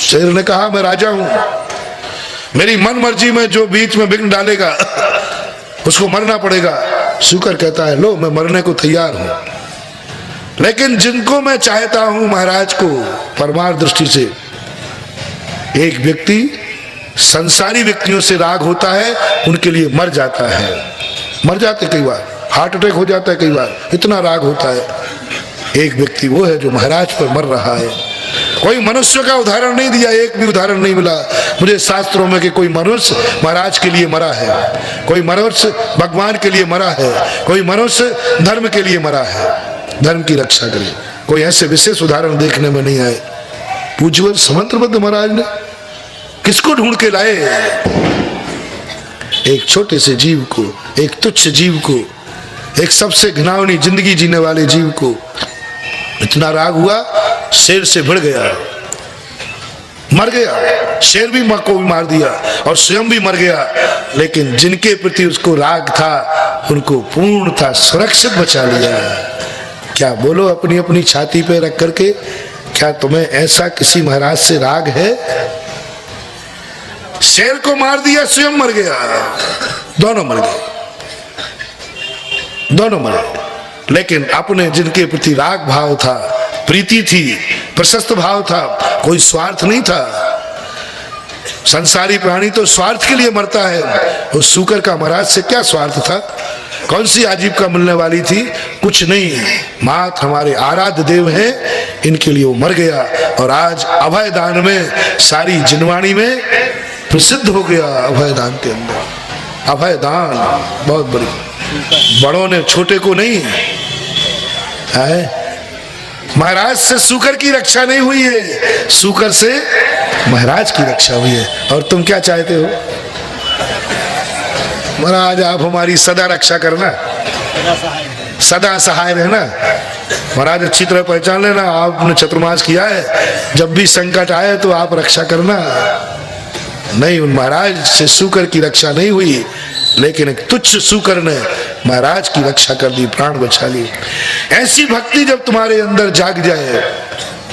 शेर ने कहा मैं राजा हूं, मेरी मन मर्जी में जो बीच में विघ्न डालेगा उसको मरना पड़ेगा। शुकर कहता है लो मैं मरने को तैयार हूं। लेकिन जिनको मैं चाहता हूं महाराज को परमार्थ दृष्टि से, एक व्यक्ति संसारी व्यक्तियों से राग होता है, उनके लिए मर जाता है, मर जाते कई बार, हार्ट अटैक हो जाता है कई बार, इतना राग होता है। एक व्यक्ति वो है जो महाराज पर मर रहा है। कोई मनुष्य का उदाहरण नहीं दिया, एक भी उदाहरण नहीं मिला मुझे शास्त्रों में कि कोई मनुष्य महाराज के लिए मरा है, कोई मनुष्य भगवान के लिए मरा है, कोई मनुष्य धर्म के लिए मरा है, धर्म की रक्षा करे। कोई ऐसे विशेष उदाहरण देखने में नहीं आए। पूज्यवर समंत्रबद्ध महाराज ने किसको ढूंढ के लाए? एक छोटे से जीव को, एक तुच्छ जीव को, एक सबसे घिनौनी जिंदगी जीने वाले जीव को इतना राग हुआ, शेर से भिड़ गया, मर गया। शेर भी मां को भी मार दिया और स्वयं भी मर गया। लेकिन जिनके प्रति उसको राग था उनको पूर्णतः सुरक्षित बचा लिया। क्या बोलो अपनी अपनी छाती पे रख करके, क्या तुम्हें ऐसा किसी महाराज से राग है? शेर को मार दिया, स्वयं मर गया, दोनों मर गए, दोनों मर गए। लेकिन अपने जिनके प्रति राग भाव था, प्रीति थी, प्रशस्त भाव था, कोई स्वार्थ नहीं था, संसारी प्राणी तो स्वार्थ के लिए मरता है, उस सूकर का महाराज से क्या स्वार्थ था? कौन सी आजीविका मिलने वाली थी? कुछ नहीं। मात हमारे आराध्य देव हैं, इनके लिए वो मर गया और आज अभय दान में सारी जिनवाणी में प्रसिद्ध हो गया। अभय दान के अंदर अभय दान बहुत बड़ी, बड़ों ने छोटे को नहीं है। महाराज से सूकर की रक्षा नहीं हुई है, सूकर से महाराज की रक्षा हुई है। और तुम क्या चाहते हो? महाराज आप हमारी सदा रक्षा करना, सदा सहाय रहना। महाराज अच्छी तरह पहचान लेना, आपने चतुर्मास किया है, जब भी संकट आए तो आप रक्षा करना। नहीं, उन महाराज से सूकर की रक्षा नहीं हुई, लेकिन एक तुच्छ सूकर ने महाराज की रक्षा कर दी, प्राण बचा ली। ऐसी भक्ति जब तुम्हारे अंदर जाग जाए,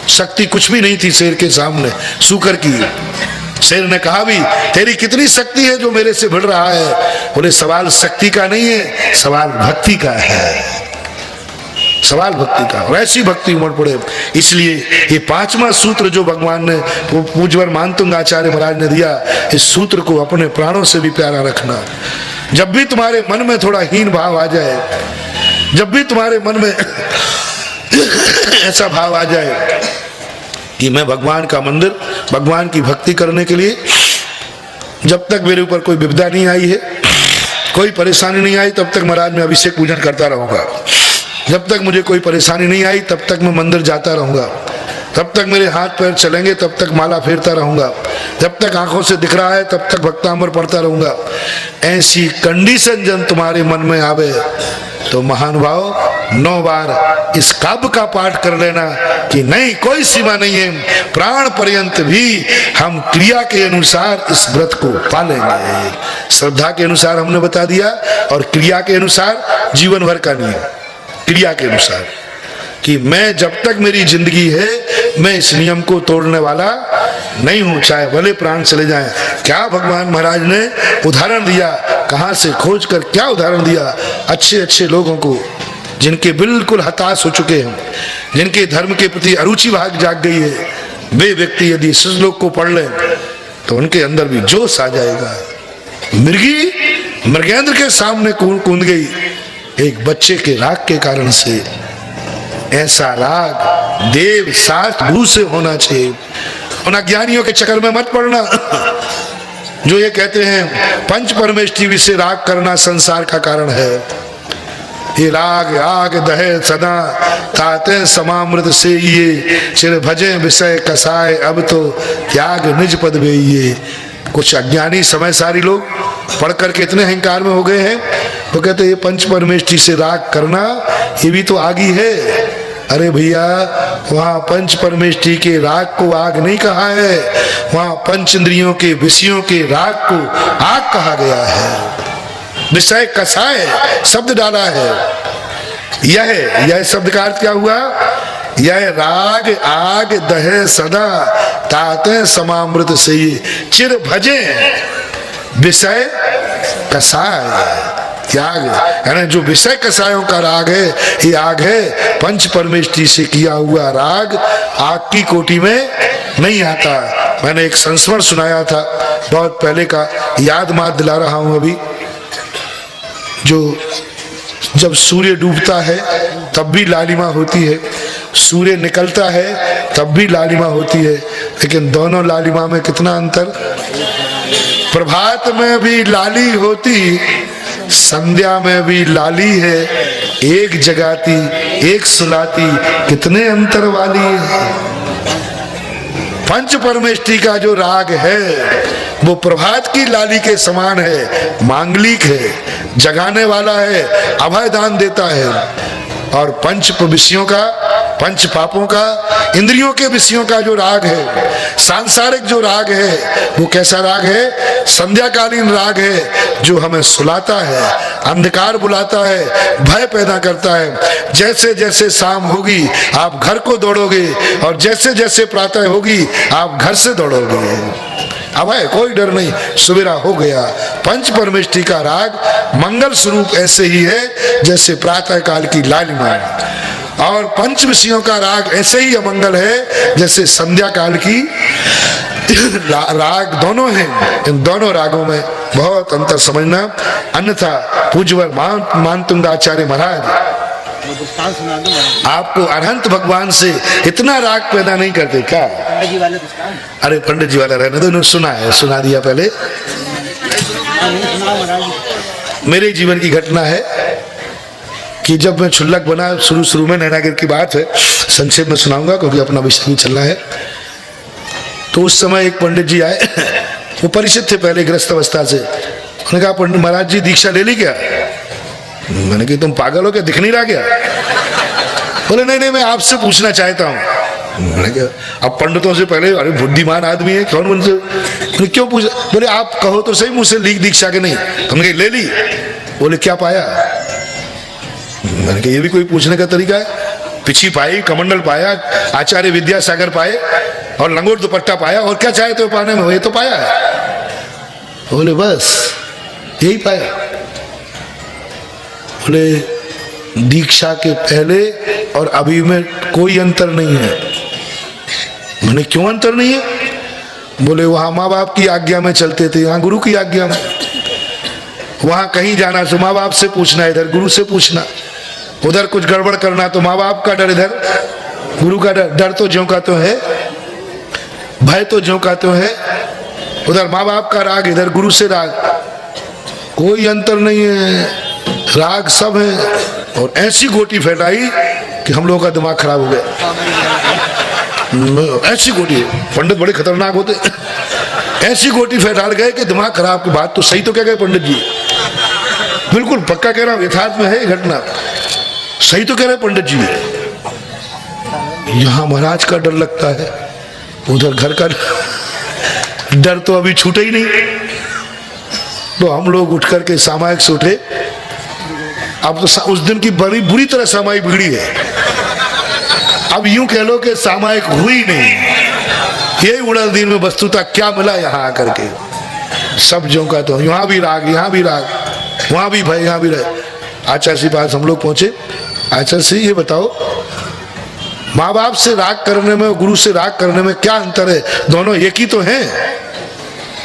शक्ति कुछ भी नहीं थी शेर के सामने, सूकर की। शेर ने कहा भी, तेरी कितनी शक्ति है जो मेरे से भिड़ रहा है? बोले सवाल शक्ति का नहीं है, सवाल भक्ति का है, सवाल भक्ति का। वैसी भक्ति उमड़ पड़े। इसलिए ये 5वां सूत्र जो भगवान ने, वो पूज्यवर मानतुंग आचार्य महाराज ने दिया, इस सूत्र को अपने प्राणों से भी प्यारा रखना। जब भी तुम्हारे मन में थोड़ा हीन भाव आ जाए, जब भी तुम्हारे मन में ऐसा भाव आ जाए कि मैं भगवान का मंदिर, भगवान की भक्ति करने के लिए, जब तक मेरे ऊपर कोई विपदा नहीं आई है, कोई परेशानी नहीं आई, तब तक महाराज मैं अभिषेक पूजन करता रहूंगा। जब तक मुझे कोई परेशानी नहीं आई, तब तक मैं मंदिर जाता रहूंगा। तब तक मेरे हाथ पैर चलेंगे, तब तक माला फेरता रहूंगा। जब तक आंखों से दिख रहा है, तब तक भक्तांबर पढ़ता रहूंगा। ऐसी कंडीशन जब तुम्हारे मन में आवे तो महानुभाव 9 बार इस काव्य का पाठ कर लेना कि नहीं, कोई सीमा नहीं है, प्राण पर्यंत भी हम क्रिया के अनुसार इस व्रत को पालेंगे। श्रद्धा के अनुसार हमने बता दिया, और क्रिया के अनुसार जीवन भर का नियम, क्रिया के अनुसार कि मैं जब तक मेरी जिंदगी है, मैं इस नियम को तोड़ने वाला नहीं हूं, चाहे भले प्राण चले जाएं। क्या भगवान महाराज ने उदाहरण दिया, कहां से खोज कर क्या उदाहरण दिया। अच्छे अच्छे लोगों को, जिनके बिल्कुल हताश हो चुके हैं, जिनके धर्म के प्रति अरुचि भाग जाग गई है, वे व्यक्ति यदि इस श्लोक को पढ़ लें तो उनके अंदर भी जोश आ जाएगा। मृगी मृगेंद्र के सामने कूद गई एक बच्चे के राग के कारण से। ऐसा राग देव शास्त्र भू से होना चाहिए। उन अज्ञानियों के चक्कर में मत पड़ना जो ये कहते हैं पंच परमेष्टि विषय राग करना संसार का कारण है। ये राग आग दहे सदा ताते समामृत से ये चिर भजे विषय कसाय अब तो त्याग निज पद ये। कुछ अज्ञानी समय सारी लोग पढ़ करके इतने अहंकार में हो गए हैं, वो कहते ये पंच परमेष्टि से राग करना ये भी तो आग ही है। अरे भैया, वहां पंच परमेष्टि के राग को आग नहीं कहा है, वहां पंच इंद्रियों के विषयों के राग को आग कहा गया है। विषय कसाय शब्द डाला है। यह शब्द का अर्थ क्या हुआ? यह राग आग दहे सदा ताते समामृत से चिर भजे विषय कसाय त्याग। यानी जो विषय कसायों का राग है, ये आग है। पंच परमेष्टि से किया हुआ राग आग की कोटि में नहीं आता। मैंने एक संस्मरण सुनाया था बहुत पहले का, याद मात दिला रहा हूं अभी। जो जब सूर्य डूबता है तब भी लालिमा होती है, सूर्य निकलता है तब भी लालिमा होती है, लेकिन दोनों लालिमा में कितना अंतर। प्रभात में भी लाली होती, संध्या में भी लाली है, एक जगाती एक सुलाती, कितने अंतर वाली है। पंच परमेष्टि का जो राग है वो प्रभात की लाली के समान है, मांगलिक है, जगाने वाला है, अभय दान देता है। और पंच विषयों का, पंच पापों का, इंद्रियों के विषयों का जो राग है, सांसारिक जो राग है, वो कैसा राग है? संध्याकालीन राग है जो हमें सुलाता है, अंधकार बुलाता है, भय पैदा करता है। जैसे जैसे शाम होगी आप घर को दौड़ोगे, और जैसे जैसे प्रातः होगी आप घर से दौड़ोगे। अभय, कोई डर नहीं, सवेरा हो गया। पंच परमेष्टि का राग मंगल स्वरूप ऐसे ही है जैसे प्रातः काल की लालिमा, और पंच विषयों का राग ऐसे ही अमंगल है जैसे संध्या काल की राग दोनों हैं, इन दोनों रागों में बहुत अंतर समझना, अन्यथा पूज्यवर मानतुंग आचार्य महाराज आपको अरहंत भगवान से इतना राग पैदा नहीं करते क्या? अरे पंडित जी वाला रहने दो, इन्होंने सुना है, सुना दिया पहले। मेरे जीवन की घटना है कि जब मैं छुल्लक बना, शुरू में नैनागिर की बात है, संक्षेप में सुनाऊंगा क्योंकि अपना विषय नहीं चल रहा है। तो उस समय एक पंडित जी आए, वो परिचित थे पहले गृहस्थ अवस्था से। उन्होंने कहा पंडित महाराज जी दीक्षा ले ली क्या? मैंने कहा तुम पागल हो क्या, दिख नहीं रहा क्या? बोले नहीं मैं आपसे पूछना चाहता हूँ। मैंने कहा अब पंडितों से पहले, अरे बुद्धिमान आदमी है कौन मुझसे, क्यों पूछ? बोले आप कहो तो सही मुझसे ली दीक्षा के नहीं। हमने कहा ले ली। बोले क्या पाया? मैंने कहा ये भी कोई पूछने का तरीका है? पिछी पाई, कमंडल पाया, आचार्य विद्यासागर पाए और लंगोट दुपट्टा पाया, और क्या चाहते हो पाने में? ये तो पाया है। बोले बस यही पाया। बोले दीक्षा के पहले और अभी में कोई अंतर नहीं है। मैंने क्यों अंतर नहीं है? बोले वहां माँ बाप की आज्ञा में चलते थे, यहाँ गुरु की आज्ञा में। वहां कहीं जाना तो माँ बाप से पूछना, इधर गुरु से पूछना। उधर कुछ गड़बड़ करना तो माँ बाप का डर, इधर गुरु का डर। डर तो ज्यों का तो है, भय तो ज्यों का तो है। उधर माँ बाप का राग, इधर गुरु से राग। कोई अंतर नहीं है, राग सब है। और ऐसी गोटी फैलाई कि हम लोगों का दिमाग खराब हो गया। ऐसी गोटी, पंडित बड़े खतरनाक होते, ऐसी गोटी फैला गए कि दिमाग खराब की बात। तो सही तो क्या गए पंडित जी, बिल्कुल पक्का कह रहा हूं, यथार्थ में है घटना, सही तो कह रहे पंडित जी। यहां महाराज का डर लगता है, उधर घर का डर तो अभी छूटे ही नहीं। तो हम लोग उठ करके सामायिक से उठे। अब तो उस दिन की बड़ी बुरी तरह सामायिक बिगड़ी है। अब यूं कह लो कि सामायिक हुई नहीं। यही उड़ल दिन में वस्तुतः क्या मिला यहाँ आकर के, सब जो का तो यहाँ भी राग, यहाँ भी राग, वहां भी भय, यहाँ भी राग। आचार्य से पास हम लोग पहुंचे। आचार्य से ये बताओ, माँ बाप से राग करने में, गुरु से राग करने में क्या अंतर है? दोनों एक ही तो हैं।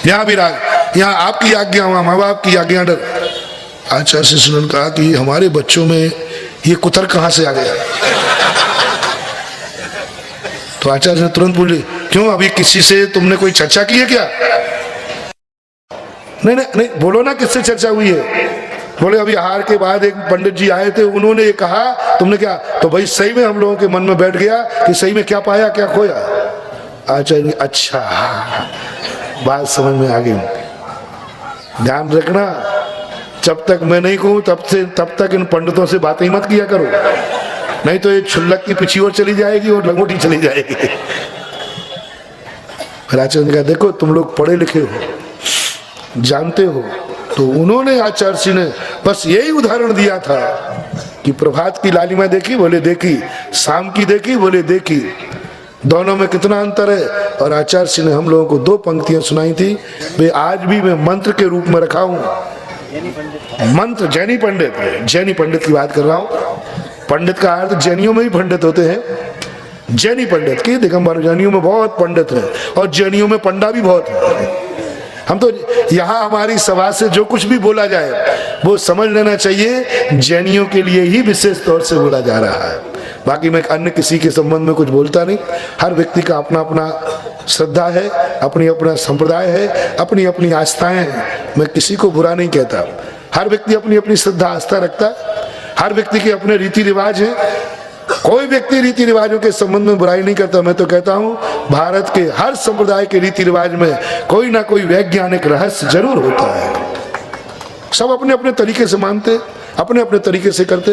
यहाँ भी राग, यहाँ आपकी आज्ञा, वहां माँ बाप की आज्ञा डर। आचार्य से सुनन कहा कि हमारे बच्चों में ये कुतर कहां से आ गया? तो आचार्य ने तुरंत बोले क्यों, अभी किसी से तुमने कोई चर्चा की है क्या? नहीं बोलो ना किससे चर्चा हुई है। बोले अभी आहार के बाद एक पंडित जी आए थे, उन्होंने ये कहा, तुमने क्या? तो भाई सही में हम लोगों के मन में बैठ गया कि सही में क्या पाया क्या खोया। आचार्य अच्छा, बात समझ में आ गई। ध्यान रखना, जब तक मैं नहीं कहूं तब तक इन पंडितों से बातें ही मत किया करो, नहीं तो ये छुल्लक की पिछी ओर चली जाएगी और लंगोटी चली जाएगी। फिर आचार्य ने कहा देखो तुम लोग पढ़े लिखे हो, जानते हो। तो उन्होंने, आचार्य जी ने बस यही उदाहरण दिया था कि प्रभात की लालिमा देखी? बोले देखी। शाम की देखी? बोले देखी। दोनों में कितना अंतर है। और आचार्य जी ने हम लोगों को 2 पंक्तियां सुनाई थी, वे आज भी मैं मंत्र के रूप में रखा हूं। मंत्र जैनी पंडित की बात कर रहा हूं। पंडित का अर्थ जैनियों में ही पंडित होते हैं। जैनी पंडित की दिगंबर, जैनियों में बहुत पंडित है और जैनियों में पंडा भी बहुत है। हम तो यहाँ हमारी सभा से जो कुछ भी बोला जाए वो समझ लेना चाहिए जैनियों के लिए ही विशेष तौर से बोला जा रहा है। बाकी मैं अन्य किसी के संबंध में कुछ बोलता नहीं। हर व्यक्ति का अपना अपना श्रद्धा है, अपनी अपना संप्रदाय है, अपनी अपनी आस्थाएं हैं। मैं किसी को बुरा नहीं कहता। हर व्यक्ति अपनी अपनी श्रद्धा आस्था रखता है, हर व्यक्ति के अपने रीति रिवाज हैं। कोई व्यक्ति रीति रिवाजों के संबंध में बुराई नहीं करता। मैं तो कहता हूं भारत के हर संप्रदाय के रीति रिवाज में कोई ना कोई वैज्ञानिक रहस्य जरूर होता है। सब अपने अपने तरीके से मानते, अपने अपने तरीके से करते।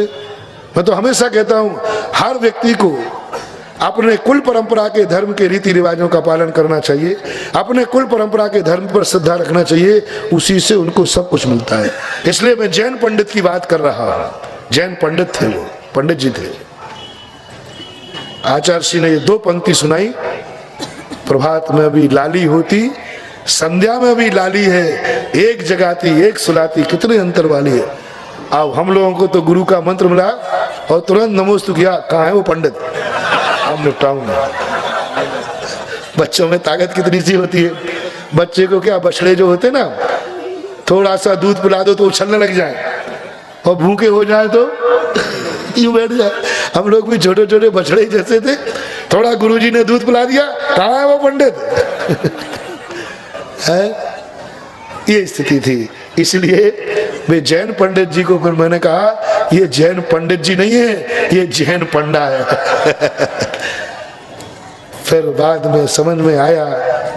मैं तो हमेशा कहता हूं हर व्यक्ति को अपने कुल परंपरा के धर्म के रीति रिवाजों का पालन करना चाहिए, अपने कुल परंपरा के धर्म पर श्रद्धा रखना चाहिए, उसी से उनको सब कुछ मिलता है। इसलिए मैं जैन पंडित की बात कर रहा हूं। जैन पंडित थे, वो पंडित जी थे। आचार्य जी ने ये 2 पंक्ति सुनाई, प्रभात में भी लाली होती, संध्या में भी लाली है, एक जगाती एक सुलाती, कितने अंतर वाली है। अब हम लोगों को तो गुरु का मंत्र मिला और तुरंत नमोस्तु किया, कहाँ है वो पंडित, हम निपटाऊंगा। बच्चों में ताकत कितनी सी होती है। बच्चे को क्या, बछड़े जो होते ना, थोड़ा सा दूध पिला दो तो उछलने लग जाए, और भूखे हो जाए तो यूं बैठ जाए। हम लोग भी छोटे छोटे बछड़े जैसे थे, थोड़ा गुरुजी ने दूध पिला दिया, कहाँ है वो पंडित है? ये स्थिति थी। इसलिए वे जैन पंडित जी को फिर मैंने कहा, ये जैन पंडित जी नहीं है, ये जैन पंडा है। फिर बाद में समझ में आया,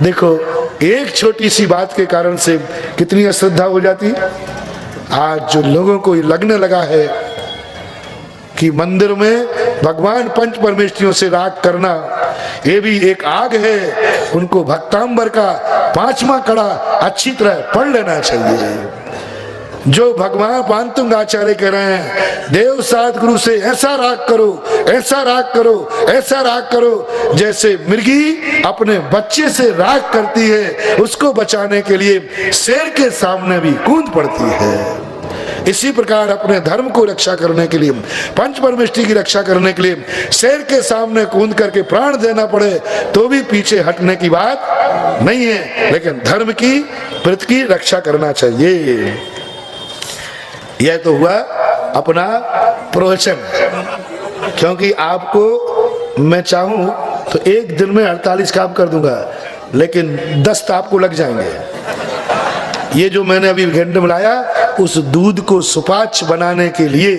देखो एक छोटी सी बात के कारण से कितनी अश्रद्धा हो जाती। आज जो लोगों को लगने लगा है कि मंदिर में भगवान पंच परमेष्ठियों से राग करना ये भी एक आग है, उनको भक्तांबर का 5वां कड़ा अच्छी तरह पढ़ लेना चाहिए। जो भगवान पांतुंग आचार्य कह रहे हैं, देव सात गुरु से ऐसा राग करो, ऐसा राग करो, ऐसा राग करो, जैसे मिर्गी अपने बच्चे से राग करती है, उसको बचाने के लिए शेर के सामने भी कूद पड़ती है। इसी प्रकार अपने धर्म को रक्षा करने के लिए, पंच परमेष्ठि की रक्षा करने के लिए शेर के सामने कूद करके प्राण देना पड़े तो भी पीछे हटने की बात नहीं है, लेकिन धर्म की प्रीति की रक्षा करना चाहिए। यह तो हुआ अपना प्रवचन। क्योंकि आपको मैं चाहूं तो एक दिन में 48 काम कर दूंगा, लेकिन 10 तो आपको लग जाएंगे। ये जो मैंने अभी घंटे में लाया, उस दूध को सुपाच्य बनाने के लिए,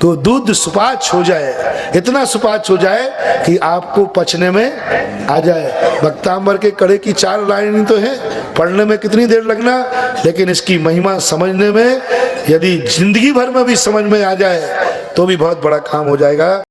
तो दूध सुपाच्य हो जाए, इतना सुपाच्य हो जाए कि आपको पचने में आ जाए। भक्तांबर के कड़े की 4 लाइन तो है, पढ़ने में कितनी देर लगना, लेकिन इसकी महिमा समझने में यदि जिंदगी भर में भी समझ में आ जाए तो भी बहुत बड़ा काम हो जाएगा।